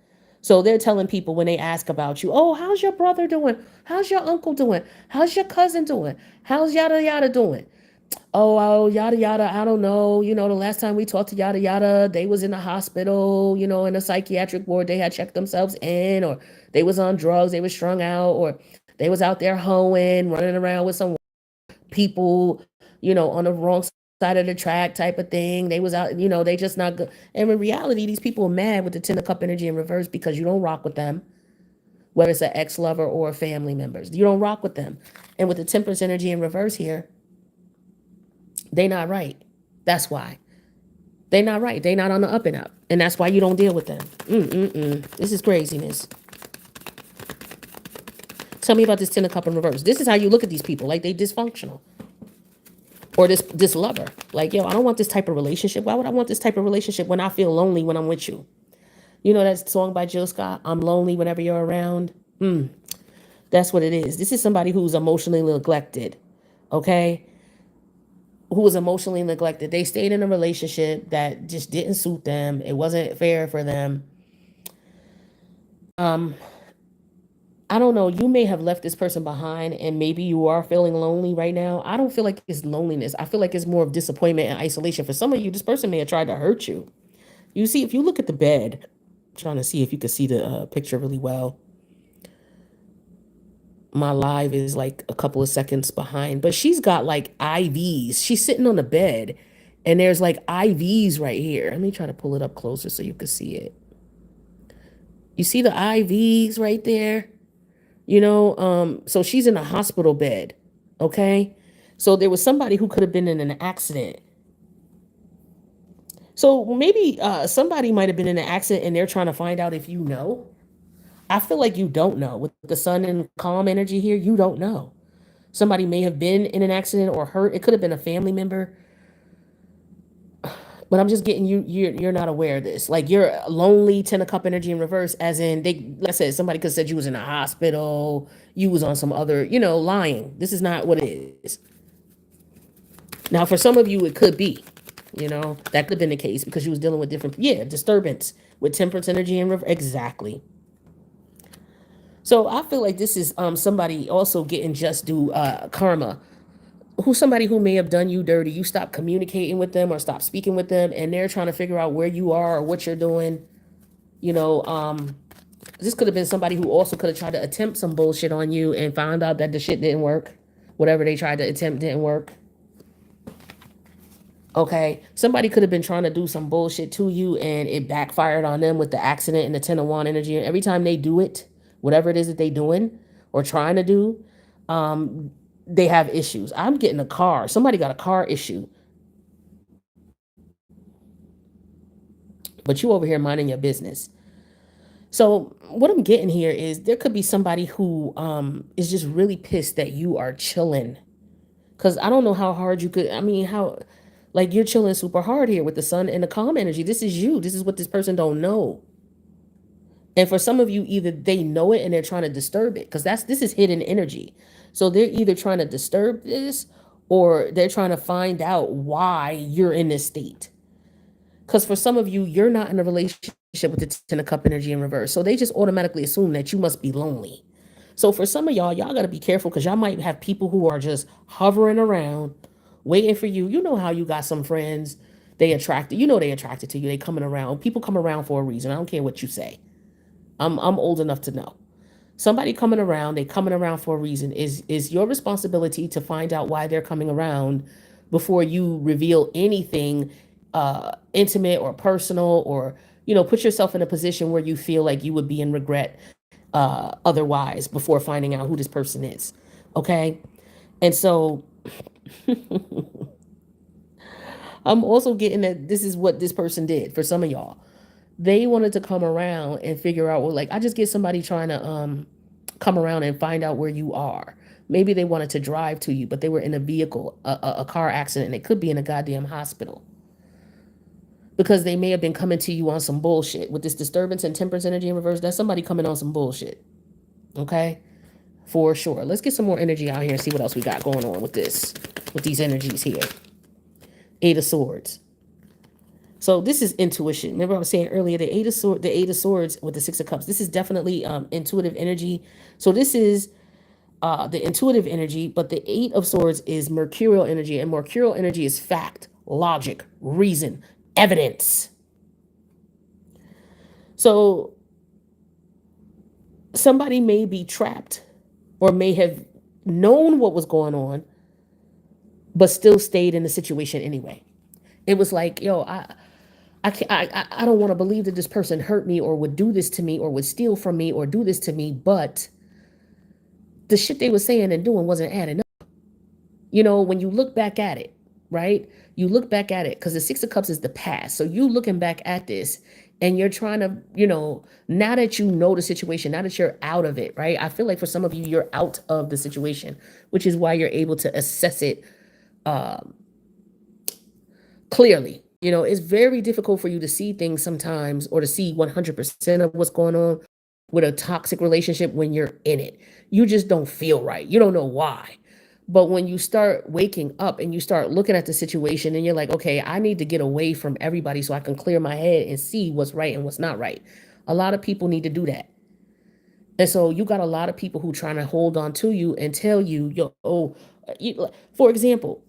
So they're telling people when they ask about you, oh, how's your brother doing? How's your uncle doing? How's your cousin doing? How's yada yada doing? Oh, yada yada. I don't know. The last time we talked to yada yada, they was in the hospital, in a psychiatric ward. They had checked themselves in, or they was on drugs, they was strung out, or they was out there hoeing, running around with some people, on the wrong side of the track type of thing. They was out, they just not good. And in reality, these people are mad with the Ten of Cup energy in reverse because you don't rock with them, whether it's an ex-lover or a family members. You don't rock with them. And with the Temperance energy in reverse here, they not right. That's why. They not right. They not on the up and up. And that's why you don't deal with them. This is craziness. Tell me about this Ten of Cup in reverse. This is how you look at these people, like they dysfunctional. Or this lover. Like, yo, I don't want this type of relationship. Why would I want this type of relationship when I feel lonely when I'm with you? You know that song by Jill Scott, I'm lonely whenever you're around? That's what it is. This is somebody who's emotionally neglected, okay? Who was emotionally neglected. They stayed in a relationship that just didn't suit them. It wasn't fair for them. I don't know. You may have left this person behind and maybe you are feeling lonely right now. I don't feel like it's loneliness. I feel like it's more of disappointment and isolation. For some of you, this person may have tried to hurt you. You see, if you look at the bed, I'm trying to see if you can see the picture really well. My live is like a couple of seconds behind, but she's got like IVs. She's sitting on the bed and there's like IVs right here. Let me try to pull it up closer so you can see it. You see the IVs right there? So she's in a hospital bed, okay? So there was somebody who could have been in an accident. So maybe somebody might have been in an accident and they're trying to find out if you know. I feel like you don't know. With the sun and calm energy here, you don't know. Somebody may have been in an accident or hurt. It could have been a family member. But I'm just getting you're not aware of this. Like you're lonely, 10 of cup energy in reverse, as in they, like I said, somebody could have said you was in a hospital, you was on some other, lying. This is not what it is. Now for some of you it could be, that could have been the case because you was dealing with different, disturbance with temperance energy in reverse. Exactly. So I feel like this is somebody also getting just due karma, who's somebody who may have done you dirty. You stop communicating with them or stop speaking with them, and they're trying to figure out where you are or what you're doing. You know, this could have been somebody who also could have tried to attempt some bullshit on you and found out that the shit didn't work. Whatever they tried to attempt didn't work. Okay, somebody could have been trying to do some bullshit to you and it backfired on them with the accident and the 10 of wand energy. And every time they do it, whatever it is that they doing or trying to do, they have issues. I'm getting a car. Somebody got a car issue, but you over here minding your business. So what I'm getting here is there could be somebody who is just really pissed that you are chilling. Cause I don't know how hard you could. I mean, how like you're chilling super hard here with the sun and the calm energy. This is you. This is what this person don't know. And for some of you, either they know it and they're trying to disturb it, because this is hidden energy. So they're either trying to disturb this or they're trying to find out why you're in this state. Because for some of you, you're not in a relationship with the 10 of cup energy in reverse. So they just automatically assume that you must be lonely. So for some of y'all got to be careful because y'all might have people who are just hovering around, waiting for you. You know how you got some friends, they attracted to you. They coming around. People come around for a reason. I don't care what you say. I'm old enough to know. Somebody coming around, they coming around for a reason. Is your responsibility to find out why they're coming around before you reveal anything intimate or personal, or put yourself in a position where you feel like you would be in regret otherwise before finding out who this person is. Okay. And so I'm also getting that this is what this person did for some of y'all. They wanted to come around and figure out, well, like, I just get somebody trying to come around and find out where you are. Maybe they wanted to drive to you, but they were in a vehicle, a car accident, and it could be in a goddamn hospital. Because they may have been coming to you on some bullshit. With this disturbance and temperance energy in reverse, that's somebody coming on some bullshit. Okay? For sure. Let's get some more energy out here and see what else we got going on with these energies here. 8 of Swords. So this is intuition. Remember I was saying earlier, the Eight of Swords with the 6 of Cups. This is definitely intuitive energy. So this is the intuitive energy, but the 8 of Swords is mercurial energy, and mercurial energy is fact, logic, reason, evidence. So somebody may be trapped or may have known what was going on, but still stayed in the situation anyway. It was like, yo, I don't want to believe that this person hurt me or would do this to me or would steal from me or do this to me, but the shit they were saying and doing wasn't adding up. When you look back at it, right? You look back at it because the 6 of Cups is the past. So you looking back at this and you're trying to, now that you know the situation, now that you're out of it, right? I feel like for some of you, you're out of the situation, which is why you're able to assess it clearly. It's very difficult for you to see things sometimes or to see 100% of what's going on with a toxic relationship when you're in it. You just don't feel right. You don't know why. But when you start waking up and you start looking at the situation and you're like, okay, I need to get away from everybody so I can clear my head and see what's right and what's not right. A lot of people need to do that. And so you got a lot of people who trying to hold on to you and tell you, for example,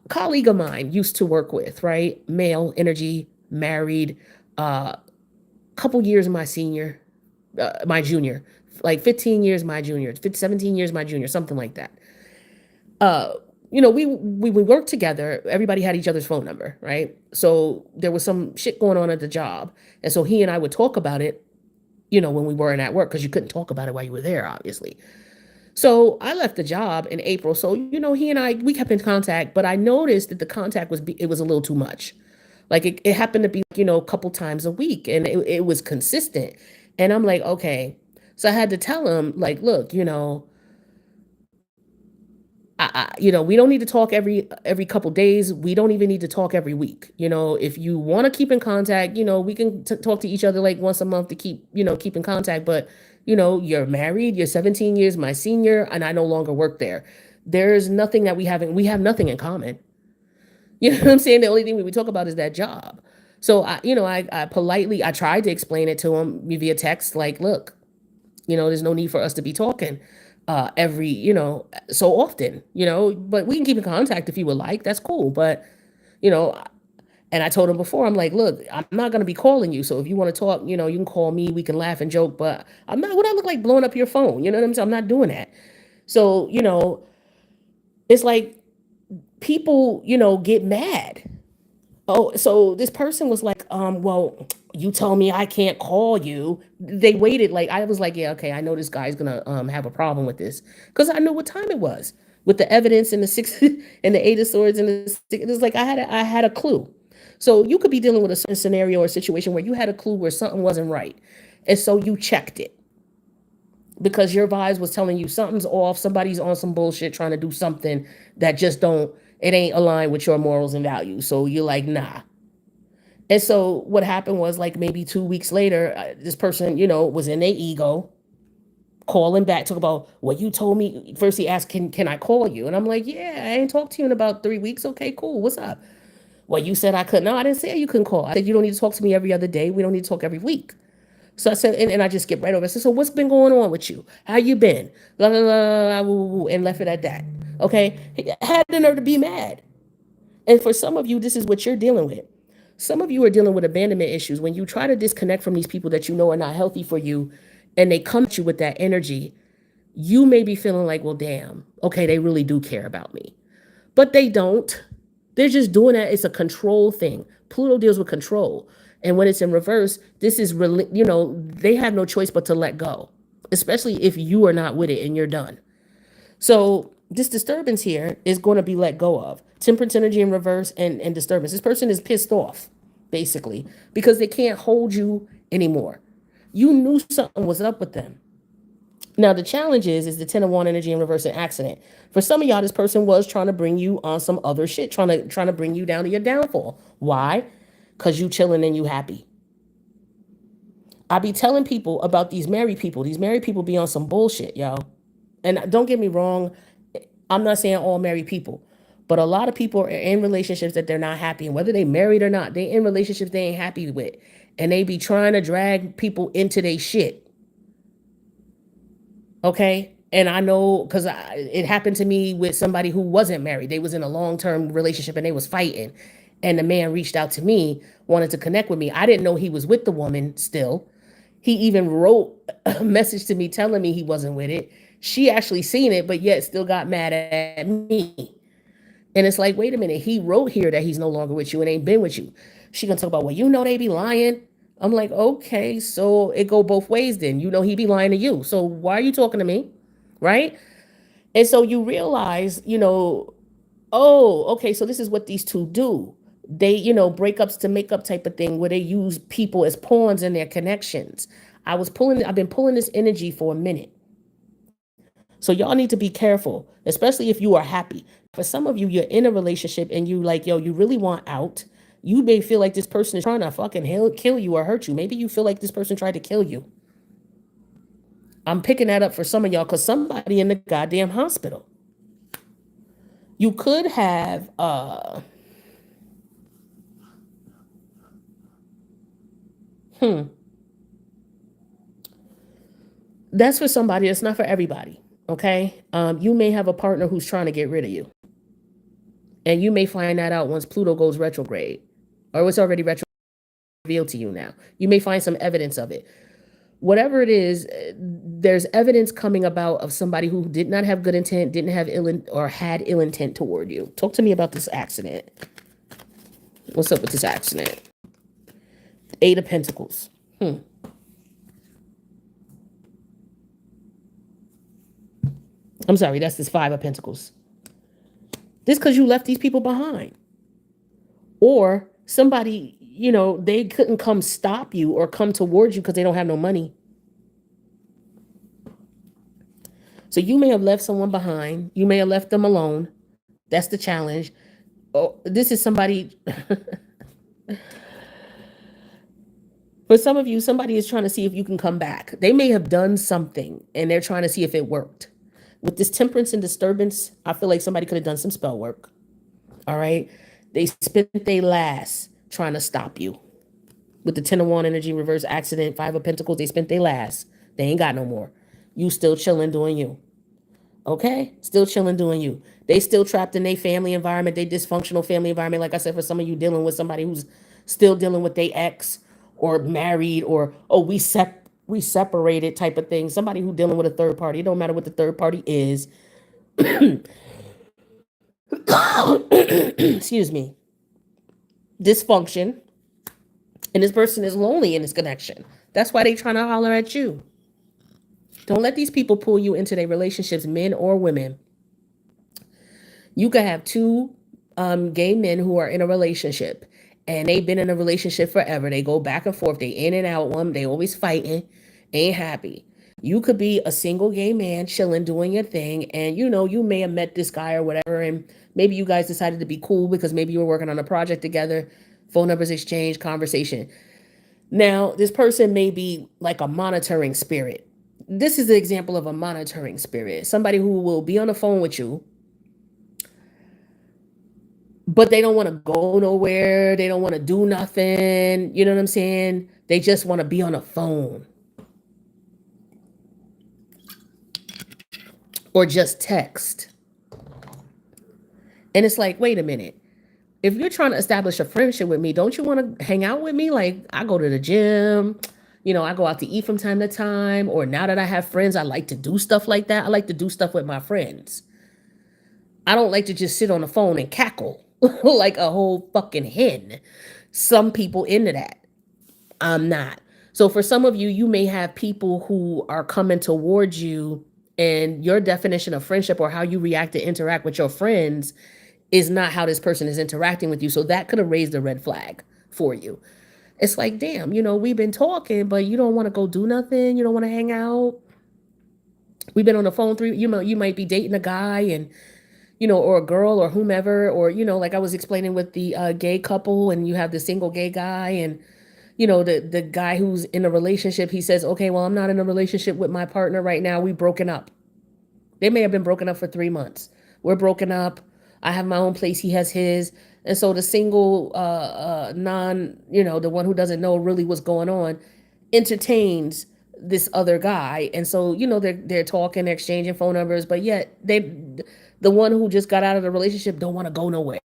colleague of mine used to work with, right? Male energy, married, couple years my junior, like 15 years my junior, 17 years my junior, something like that. We worked together. Everybody had each other's phone number, right? So there was some shit going on at the job, and so he and I would talk about it, when we weren't at work, because you couldn't talk about it while you were there, obviously. So I left the job in April. So, he and I, we kept in contact, but I noticed that the contact it was a little too much. Like it happened to be, a couple times a week, and it was consistent. And I'm like, okay. So I had to tell him, like, look, we don't need to talk every couple days. We don't even need to talk every week. If you want to keep in contact, we can talk to each other like once a month to keep in contact. But you're married, you're 17 years my senior, and I no longer work there. There's nothing that we have nothing in common. You know what I'm saying? The only thing we talk about is that job. So I politely, I tried to explain it to him via text, like, look, there's no need for us to be talking every, so often, but we can keep in contact if you would like. That's cool. But, you know, and I told him before, I'm like, look, I'm not going to be calling you. So if you want to talk, you can call me. We can laugh and joke, but would I look like blowing up your phone? You know what I'm saying? I'm not doing that. So, it's like people, get mad. Oh, so this person was like, well, you told me I can't call you. They waited, like, I was like, yeah, okay, I know this guy's gonna have a problem with this. Because I knew what time it was. With the evidence and the six and the eight of swords and the six, it was like I had a clue. So you could be dealing with a certain scenario or situation where you had a clue where something wasn't right. And so you checked it because your vibes was telling you something's off, somebody's on some bullshit trying to do something that just don't, it ain't aligned with your morals and values. So you're like, nah. And so what happened was, like, maybe 2 weeks later, this person, was in their ego, calling back, talk about what you told me. First he asked, can I call you? And I'm like, yeah, I ain't talked to you in about 3 weeks. Okay, cool. What's up? Well, you said I couldn't. No, I didn't say you couldn't call. I said, you don't need to talk to me every other day. We don't need to talk every week. So I said, and I just skipped right over. I said, so what's been going on with you? How you been? Blah, blah, blah, blah, and left it at that. Okay. He had the nerve to be mad. And for some of you, this is what you're dealing with. Some of you are dealing with abandonment issues. When you try to disconnect from these people that you know are not healthy for you, and they come at you with that energy, you may be feeling like, well, damn, okay, they really do care about me. But they don't. They're just doing that. It's a control thing. Pluto deals with control. And when it's in reverse, this is really, they have no choice but to let go, especially if you are not with it and you're done. So this disturbance here is going to be let go of. Temperance energy in reverse and disturbance. This person is pissed off, basically, because they can't hold you anymore. You knew something was up with them. Now the challenge is the 10 of 1 energy in reverse and accident. For some of y'all, this person was trying to bring you on some other shit, trying to bring you down to your downfall. Why? Because you chilling and you happy. I be telling people about these married people. These married people be on some bullshit, y'all. And don't get me wrong, I'm not saying all married people, but a lot of people are in relationships that they're not happy. And whether they married or not, they in relationships they ain't happy with. And they be trying to drag people into their shit. Okay? And I know, because it happened to me with somebody who wasn't married. They was in a long-term relationship and they was fighting. And the man reached out to me, wanted to connect with me. I didn't know he was with the woman still. He even wrote a message to me telling me he wasn't with it. She actually seen it, but yet still got mad at me. And it's like, wait a minute, he wrote here that he's no longer with you and ain't been with you. She gonna talk about, well, they be lying. I'm like, okay, so it go both ways then. He be lying to you. So why are you talking to me? Right? And so you realize, oh, okay, so this is what these two do. They, breakups to make up type of thing where they use people as pawns in their connections. I've been pulling this energy for a minute. So y'all need to be careful, especially if you are happy. For some of you, you're in a relationship and you like, you really want out. You may feel like this person is trying to fucking kill you or hurt you. Maybe you feel like this person tried to kill you. I'm picking that up for some of y'all because somebody in the goddamn hospital. You could have that's for somebody. That's not for everybody. Okay. You may have a partner who's trying to get rid of you. And you may find that out once Pluto goes retrograde. Or it's already revealed to you now. You may find some evidence of it. Whatever it is, there's evidence coming about of somebody who did not have good intent, didn't have had ill intent toward you. Talk to me about this accident. What's up with this accident? 8 of Pentacles. I'm sorry, that's this 5 of Pentacles. This because you left these people behind. Or somebody, they couldn't come stop you or come towards you because they don't have no money. So you may have left someone behind. You may have left them alone. That's the challenge. Oh, this is somebody. For some of you, somebody is trying to see if you can come back. They may have done something and they're trying to see if it worked. With this temperance and disturbance, I feel like somebody could have done some spell work. All right. They spent their last trying to stop you. With the 10 of Wands energy, reverse accident, 5 of Pentacles, they spent their last. They ain't got no more. You still chilling doing you. Okay? Still chilling doing you. They still trapped in their family environment, their dysfunctional family environment. Like I said, for some of you dealing with somebody who's still dealing with their ex or married or, oh, we separated type of thing. Somebody who dealing with a third party. It don't matter what the third party is. Excuse me. Dysfunction. And this person is lonely in this connection. That's why they trying to holler at you. Don't let these people pull you into their relationships, men or women. You could have two gay men who are in a relationship and they've been in a relationship forever. They go back and forth. They in and out. They always fighting, ain't happy. You could be a single gay man chilling, doing your thing. And you may have met this guy or whatever. And maybe you guys decided to be cool because maybe you were working on a project together. Phone numbers exchange, conversation. Now, this person may be like a monitoring spirit. This is the example of a monitoring spirit. Somebody who will be on the phone with you, but they don't want to go nowhere. They don't want to do nothing. You know what I'm saying? They just want to be on the phone. Or just text. And it's like, wait a minute. If you're trying to establish a friendship with me, don't you want to hang out with me? Like, I go to the gym, I go out to eat from time to time. Or now that I have friends, I like to do stuff like that. I like to do stuff with my friends. I don't like to just sit on the phone and cackle like a whole fucking hen. Some people into that. I'm not. So for some of you, you may have people who are coming towards you and your definition of friendship or how you react to interact with your friends is not how this person is interacting with you. So that could have raised a red flag for you. It's like, damn, we've been talking, but you don't want to go do nothing. You don't want to hang out. We've been on the phone you might be dating a guy and, or a girl or whomever, or, like I was explaining with the gay couple and you have the single gay guy and, the guy who's in a relationship, he says, okay, well, I'm not in a relationship with my partner right now. We've broken up. They may have been broken up for 3 months. We're broken up. I have my own place. He has his. And so the single, the one who doesn't know really what's going on, entertains this other guy. And so, they're talking, they're exchanging phone numbers, but yet the one who just got out of the relationship don't want to go nowhere.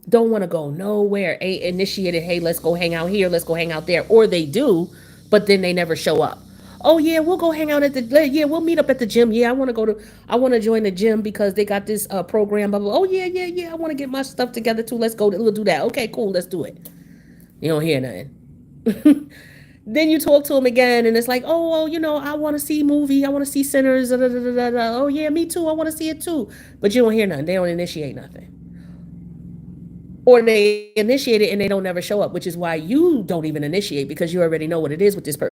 Don't want to go nowhere. Ain't initiated, hey, let's go hang out here, let's go hang out there. Or they do, but then they never show up. Oh yeah, we'll go hang out we'll meet up at the gym. Yeah, I want to join the gym because they got this program, blah, blah. Oh yeah. I want to get my stuff together too. Let's go, we'll do that. Okay, cool, let's do it. You don't hear nothing. Then you talk to them again and it's like, oh, well, I want to see movie. I want to see Sinners. Da, da, da, da, da. Oh yeah, me too. I want to see it too. But you don't hear nothing. They don't initiate nothing. Or they initiate it and they don't never show up, which is why you don't even initiate because you already know what it is with this person.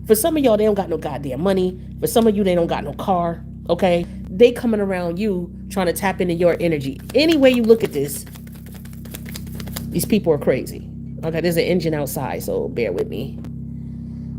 For some of y'all, they don't got no goddamn money. For some of you, they don't got no car. Okay? They coming around you trying to tap into your energy. Any way you look at this, these people are crazy. Okay, there's an engine outside, so bear with me.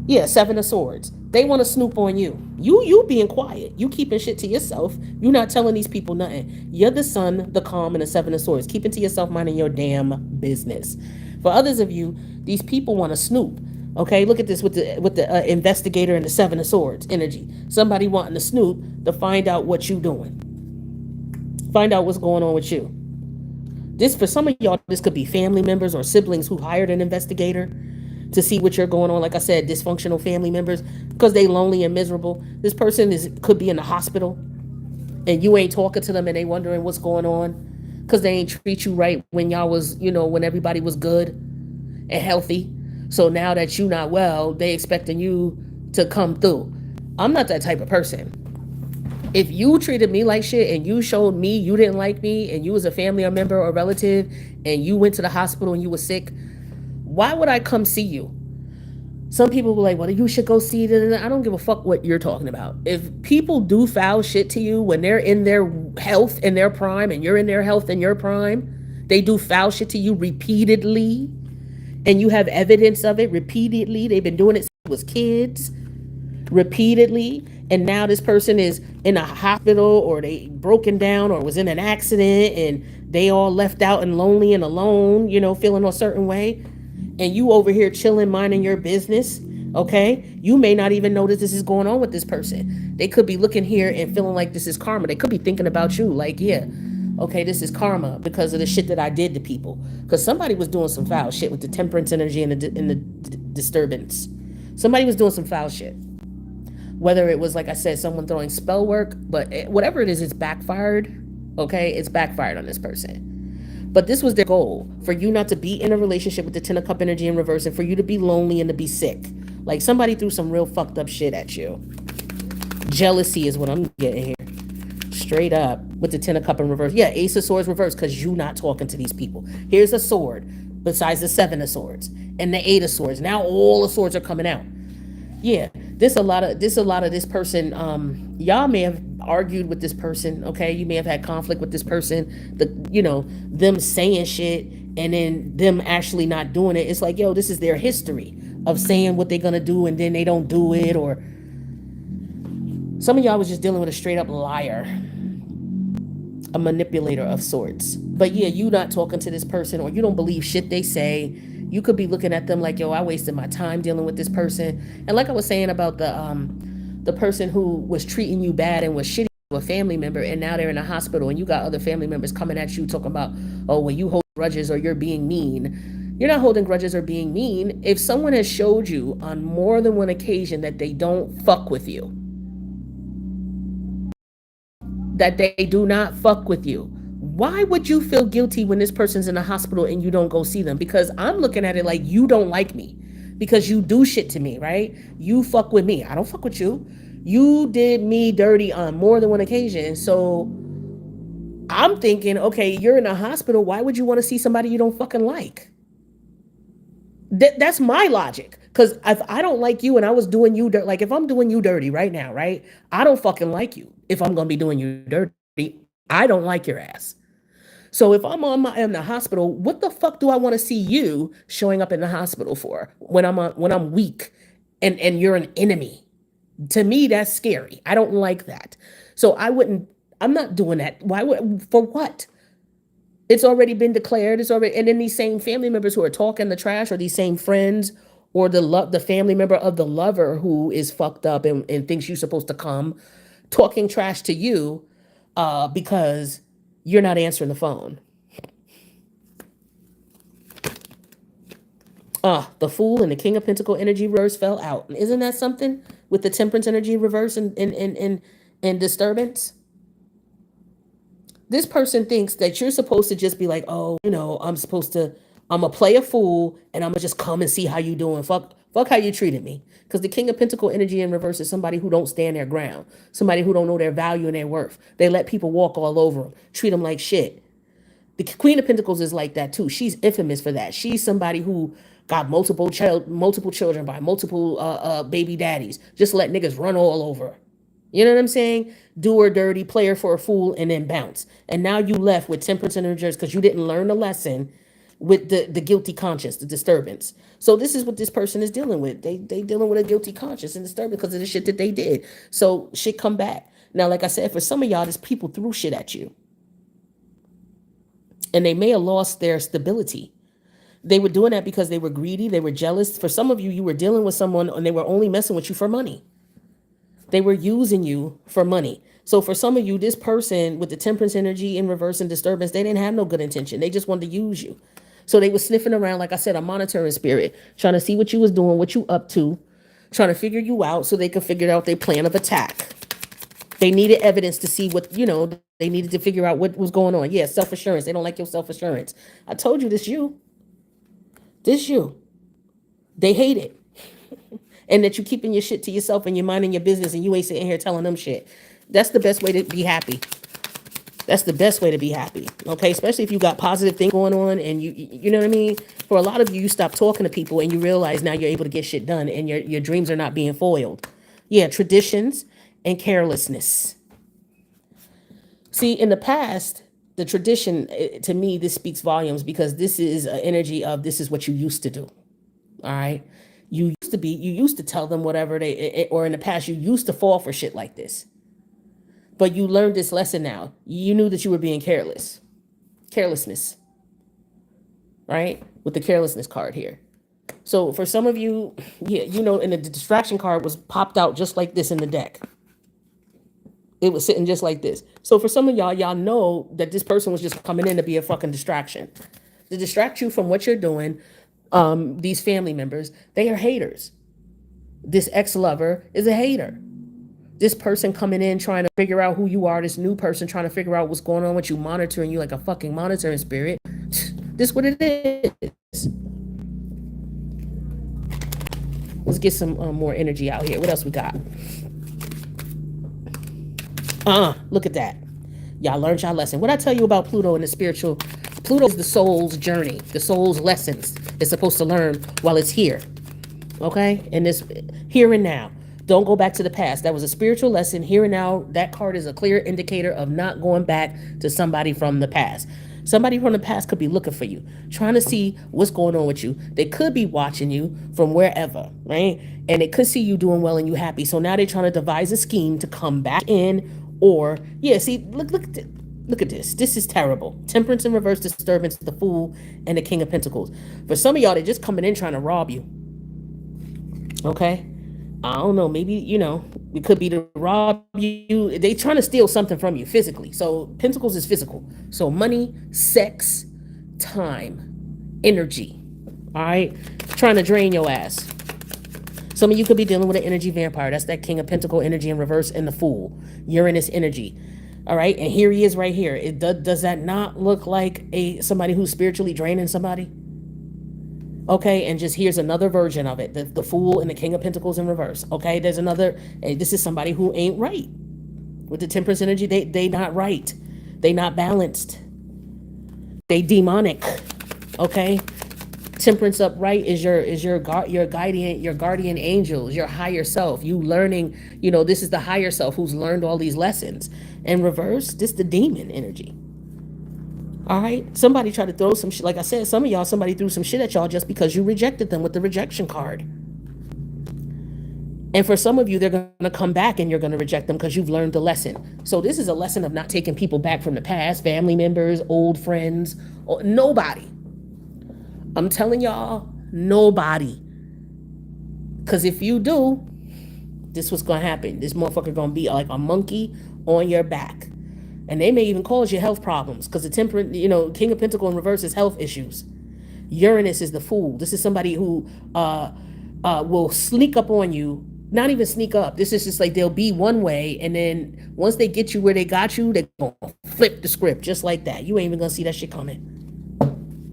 Yeah, 7 of Swords. They want to snoop on you. You being quiet. You keeping shit to yourself. You're not telling these people nothing. You're the Sun, the Calm, and the 7 of Swords. Keeping to yourself, minding your damn business. For others of you, these people want to snoop. Okay, look at this with the investigator and the 7 of Swords energy. Somebody wanting to snoop to find out what you doing. Find out what's going on with you. This, for some of y'all, this could be family members or siblings who hired an investigator to see what you're going on. Like I said, dysfunctional family members because they lonely and miserable. This person could be in the hospital and you ain't talking to them and they wondering what's going on because they ain't treat you right when y'all was, when everybody was good and healthy. So now that you not well, they expecting you to come through. I'm not that type of person. If you treated me like shit and you showed me you didn't like me and you was a family or member or relative and you went to the hospital and you were sick, why would I come see you? Some people were like, well, you should go see it. I don't give a fuck what you're talking about. If people do foul shit to you when they're in their health in their prime and you're in their health in your prime, they do foul shit to you repeatedly and you have evidence of it repeatedly. They've been doing it since you was kids repeatedly. And now this person is in a hospital or they broken down or was in an accident and they all left out and lonely and alone, feeling a certain way, and you over here chilling, minding your business. Okay, you may not even know that this is going on with this person. They could be looking here and feeling like this is karma. They could be thinking about you like, yeah, okay, this is karma because of the shit that I did to people. Because somebody was doing some foul shit with the temperance energy and the disturbance. Somebody was doing some foul shit. Whether it was, like I said, someone throwing spell work, but whatever it is, it's backfired. Okay, it's backfired on this person. But this was their goal, for you not to be in a relationship with the Ten of Cup energy in reverse and for you to be lonely and to be sick. Like somebody threw some real fucked up shit at you. Jealousy is what I'm getting here. Straight up with the Ten of Cup in reverse. Yeah, Ace of Swords reverse because you not talking to these people. Here's a sword besides the Seven of Swords and the Eight of Swords. Now all the swords are coming out. Yeah, this a lot of this person. Y'all may have argued with this person. Okay, you may have had conflict with this person. Them saying shit and then them actually not doing it. It's like, yo, this is their history of saying what they're gonna do and then they don't do it. Or some of y'all was just dealing with a straight up liar, a manipulator of sorts. But yeah, you not talking to this person or you don't believe shit they say. You could be looking at them like, yo, I wasted my time dealing with this person. And like I was saying about the person who was treating you bad and was shitty to a family member, and now they're in a hospital and you got other family members coming at you talking about, oh, well, you hold grudges or you're being mean. You're not holding grudges or being mean. If someone has showed you on more than one occasion that they don't fuck with you, that they do not fuck with you, why would you feel guilty when this person's in the hospital and you don't go see them? Because I'm looking at it like you don't like me because you do shit to me, right? You fuck with me. I don't fuck with you. You did me dirty on more than one occasion. So I'm thinking, okay, you're in a hospital. Why would you want to see somebody you don't fucking like? That's my logic. Because if I don't like you and I was doing you dirty, like if I'm doing you dirty right now, right? I don't fucking like you. If I'm going to be doing you dirty, I don't like your ass. So if I'm in the hospital, what the fuck do I want to see you showing up in the hospital for when I'm weak and you're an enemy? To me, that's scary. I don't like that. So I'm not doing that. For what? It's already been declared. And then these same family members who are talking the trash, or these same friends, or the family member of the lover who is fucked up and thinks you're supposed to come talking trash to you because you're not answering the phone. The Fool and the King of Pentacle energy reverse fell out. Isn't that something with the Temperance energy reverse and disturbance? This person thinks that you're supposed to just be like, oh, I'm gonna play a fool and I'm gonna just come and see how you doing. Fuck how you treated me. Because the King of Pentacle energy in reverse is somebody who don't stand their ground. Somebody who don't know their value and their worth. They let people walk all over them, treat them like shit. The Queen of Pentacles is like that too. She's infamous for that. She's somebody who got multiple children by multiple baby daddies. Just let niggas run all over. You know what I'm saying? Do her dirty, play her for a fool, and then bounce. And now you left with temperance and reverse because you didn't learn the lesson with the guilty conscience, the disturbance. So this is what this person is dealing with. They dealing with a guilty conscience and disturbance because of the shit that they did. So shit come back. Now, like I said, for some of y'all, there's people threw shit at you. And they may have lost their stability. They were doing that because they were greedy. They were jealous. For some of you, you were dealing with someone and they were only messing with you for money. They were using you for money. So for some of you, this person with the temperance energy in reverse and disturbance, they didn't have no good intention. They just wanted to use you. So they were sniffing around, like I said, a monitoring spirit, trying to see what you was doing, what you up to, trying to figure you out so they could figure out their plan of attack. They needed evidence to see what, they needed to figure out what was going on. Yeah, self-assurance. They don't like your self-assurance. I told you this you. This you. They hate it. And that you keeping your shit to yourself and you're minding your business and you ain't sitting here telling them shit. That's the best way to be happy. That's the best way to be happy, okay? Especially if you got positive things going on and you know what I mean? For a lot of you, you stop talking to people and you realize now you're able to get shit done and your dreams are not being foiled. Yeah, traditions and carelessness. See, in the past, the tradition, to me, this speaks volumes because this is an energy of this is what you used to do. All right. You used to tell them whatever or in the past, you used to fall for shit like this. But you learned this lesson now. You knew that you were being careless. Carelessness, right? With the carelessness card here. So for some of you, yeah, and the distraction card was popped out just like this in the deck. It was sitting just like this. So for some of y'all know that this person was just coming in to be a fucking distraction. To distract you from what you're doing, these family members, they are haters. This ex-lover is a hater. This person coming in trying to figure out who you are, this new person trying to figure out what's going on with you, monitoring you like a fucking monitoring spirit. This is what it is. Let's get some more energy out here. What else we got? Look at that. Y'all learned y'all lesson. What I tell you about Pluto and the spiritual, Pluto is the soul's journey, the soul's lessons it's supposed to learn while it's here. Okay? And this here and now. Don't go back to the past. That was a spiritual lesson. Here and now, that card is a clear indicator of not going back to somebody from the past. Somebody from the past could be looking for you, trying to see what's going on with you. They could be watching you from wherever, right? And they could see you doing well and you happy. So now they're trying to devise a scheme to come back in or, yeah, see, look at this. This is terrible. Temperance in reverse, disturbance, the Fool, and the King of Pentacles. For some of y'all, they're just coming in trying to rob you. Okay? I don't know, maybe, it could be to rob you. They trying to steal something from you physically. So Pentacles is physical. So money, sex, time, energy. All right? Trying to drain your ass. Some of you could be dealing with an energy vampire. That's that King of Pentacle energy in reverse and the Fool. Uranus energy. All right? And here he is right here. Does that not look like somebody who's spiritually draining somebody? Okay, and just here's another version of it. The Fool and the King of Pentacles in reverse. Okay, there's another. This is somebody who ain't right. With the Temperance energy, they not right. They not balanced. They demonic. Okay, Temperance upright is your guardian angels, your higher self. You learning. This is the higher self who's learned all these lessons. And reverse, this the demon energy. All right. Somebody tried to throw some shit. Like I said, some of y'all, somebody threw some shit at y'all just because you rejected them with the rejection card. And for some of you, they're going to come back and you're going to reject them because you've learned the lesson. So this is a lesson of not taking people back from the past, family members, old friends, or nobody. I'm telling y'all, nobody. Because if you do, this is what's going to happen. This motherfucker going to be like a monkey on your back. And they may even cause you health problems because the temperate, King of Pentacle in reverse is health issues. Uranus is the Fool. This is somebody who will sneak up on you. Not even sneak up. This is just like they'll be one way. And then once they get you where they got you, they're going to flip the script just like that. You ain't even going to see that shit coming.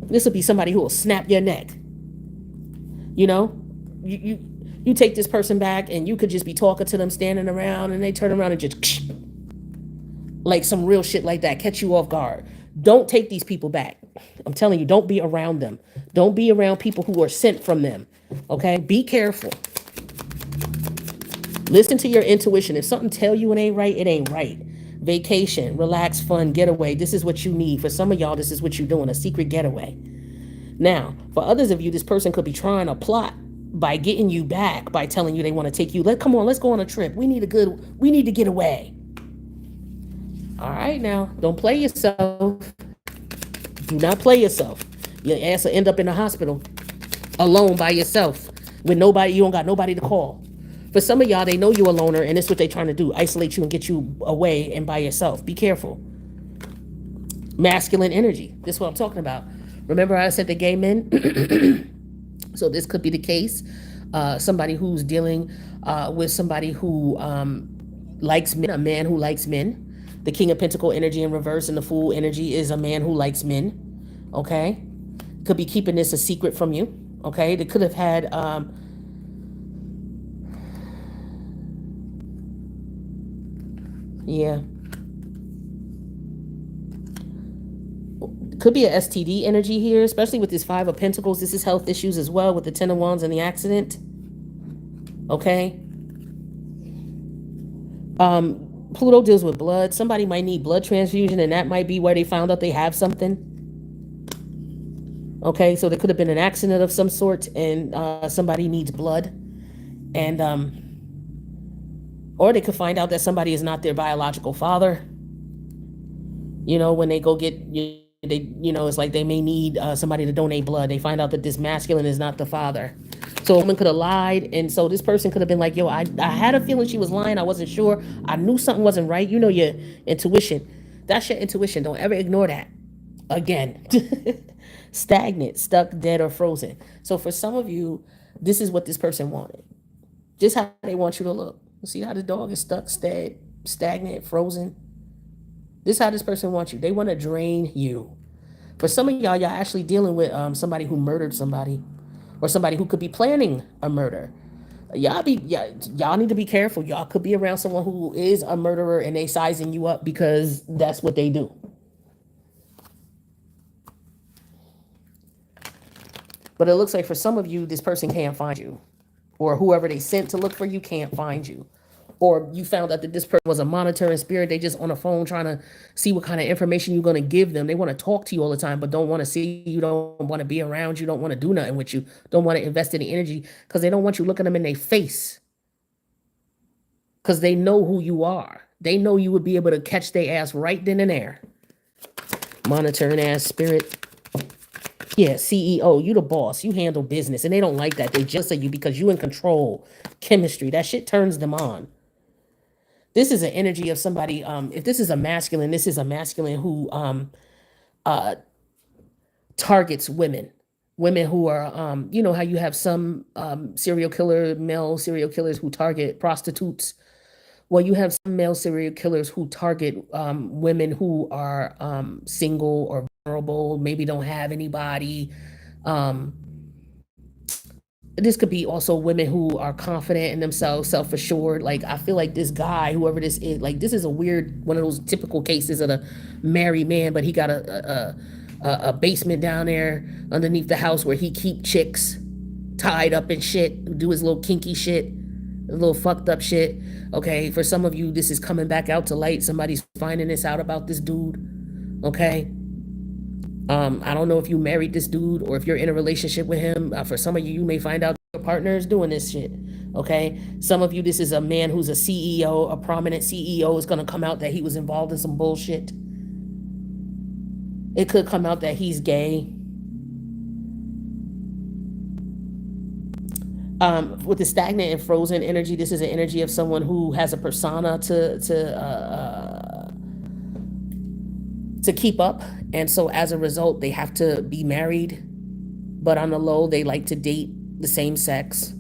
This will be somebody who will snap your neck. You take this person back and you could just be talking to them standing around and they turn around and just like some real shit like that, catch you off guard. Don't take these people back. I'm telling you, don't be around them. Don't be around people who are sent from them. Okay? Be careful. Listen to your intuition. If something tell you it ain't right, it ain't right. Vacation, relax, fun, getaway. This is what you need. For some of y'all, this is what you're doing, a secret getaway. Now, for others of you, this person could be trying to plot by getting you back, by telling you they want to take you. Come on, let's go on a trip. We need to get away. All right, now, don't play yourself. Do not play yourself. Your ass will end up in the hospital alone by yourself with nobody. You don't got nobody to call. For some of y'all, they know you're a loner, and it's what they're trying to do, isolate you and get you away and by yourself. Be careful. Masculine energy. This is what I'm talking about. Remember I said the gay men? So this could be the case. Somebody who's dealing with somebody who likes men, a man who likes men. The King of Pentacle energy in reverse and the Fool energy is a man who likes men. Okay? Could be keeping this a secret from you. Okay? They could have had... yeah. Could be a STD energy here, especially with this Five of Pentacles. This is health issues as well with the Ten of Wands and the accident. Okay. Pluto deals with blood. Somebody might need blood transfusion, and that might be where they found out they have something. Okay, so there could have been an accident of some sort, and somebody needs blood, and or they could find out that somebody is not their biological father. You know, when they go get, it's like they may need somebody to donate blood. They find out that this masculine is not the father. So a woman could have lied, and so this person could have been like, yo, I had a feeling she was lying. I wasn't sure. I knew something wasn't right. You know your intuition. That's your intuition. Don't ever ignore that. Again. Stagnant, stuck, dead, or frozen. So for some of you, this is what this person wanted. Just how they want you to look. See how the dog is stuck, stagnant, frozen? This is how this person wants you. They want to drain you. For some of y'all actually dealing with somebody who murdered somebody, or somebody who could be planning a murder. Y'all need to be careful. Y'all could be around someone who is a murderer, and they sizing you up because that's what they do. But it looks like for some of you, this person can't find you, or whoever they sent to look for you can't find you. Or you found out that this person was a monitoring spirit. They just on the phone trying to see what kind of information you're going to give them. They want to talk to you all the time, but don't want to see you, don't want to be around you, don't want to do nothing with you, don't want to invest any energy because they don't want you looking them in their face. Because they know who you are. They know you would be able to catch their ass right then and there. Monitoring ass spirit. Yeah, CEO, you the boss. You handle business. And they don't like that. They just say you because you in control. Chemistry. That shit turns them on. This is an energy of somebody. If this is a masculine, this is a masculine who targets women. Women who are, you know how you have some male serial killers who target prostitutes. Well, you have some male serial killers who target women who are single or vulnerable, maybe don't have anybody. This could be also women who are confident in themselves, self-assured. Like, I feel like this guy, whoever this is, like, this is a weird, one of those typical cases of a married man, but he got a basement down there underneath the house where he keep chicks tied up and shit, do his little kinky shit, a little fucked up shit. Okay, for some of you, this is coming back out to light. Somebody's finding this out about this dude. Okay. I don't know if you married this dude or if you're in a relationship with him. For some of you, you may find out your partner is doing this shit. Okay. Some of you, this is a man who's a CEO, a prominent CEO. Is going to come out that he was involved in some bullshit. It could come out that he's gay. With the stagnant and frozen energy, this is an energy of someone who has a persona to keep up, and so as a result, they have to be married. But on the low, they like to date the same sex.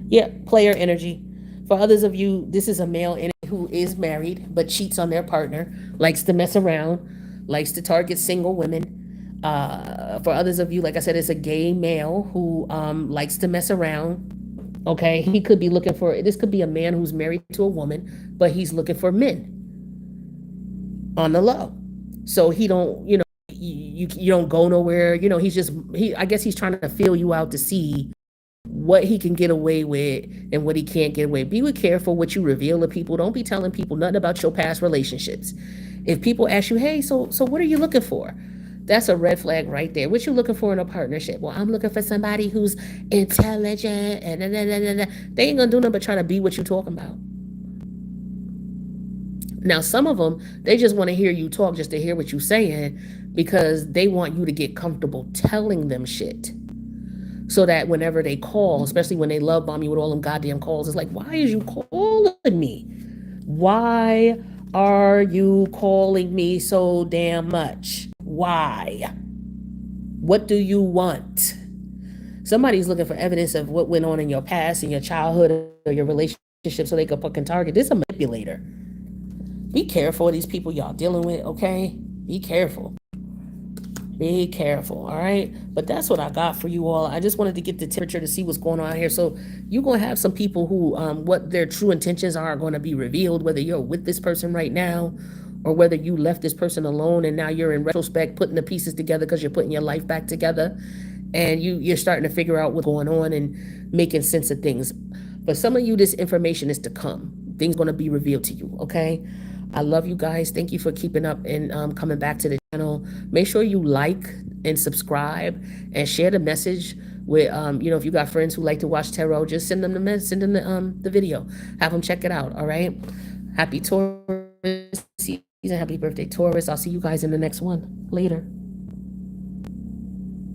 Yeah, player energy. For others of you, this is a male energy who is married but cheats on their partner, likes to mess around, likes to target single women. For others of you, like I said, it's a gay male who likes to mess around. Okay, he could be looking for, this could be a man who's married to a woman, but he's looking for men on the low. So he don't, you don't go nowhere. I guess he's trying to feel you out to see what he can get away with and what he can't get away. Be careful what you reveal to people. Don't be telling people nothing about your past relationships. If people ask you, hey, so what are you looking for? That's a red flag right there. What you looking for in a partnership? Well, I'm looking for somebody who's intelligent and They ain't gonna do nothing but try to be what you talking about. Now, some of them, they just want to hear you talk just to hear what you're saying because they want you to get comfortable telling them shit. So that whenever they call, especially when they love bomb you with all them goddamn calls, it's like, why is you calling me? Why are you calling me so damn much? Why? What do you want? Somebody's looking for evidence of what went on in your past, in your childhood, or your relationship so they can fucking target. This is a manipulator. Be careful of these people y'all dealing with, okay? Be careful. Be careful, all right? But that's what I got for you all. I just wanted to get the temperature to see what's going on here. So you're gonna have some people who, what their true intentions are going to be revealed, whether you're with this person right now, or whether you left this person alone and now you're in retrospect putting the pieces together because you're putting your life back together, and you're starting to figure out what's going on and making sense of things. For some of you, this information is to come. Things going to be revealed to you. Okay. I love you guys. Thank you for keeping up and coming back to the channel. Make sure you like and subscribe and share the message with if you got friends who like to watch tarot, just send them the video. Have them check it out. All right. Happy Taurus season. Happy birthday, Taurus. I'll see you guys in the next one. Later.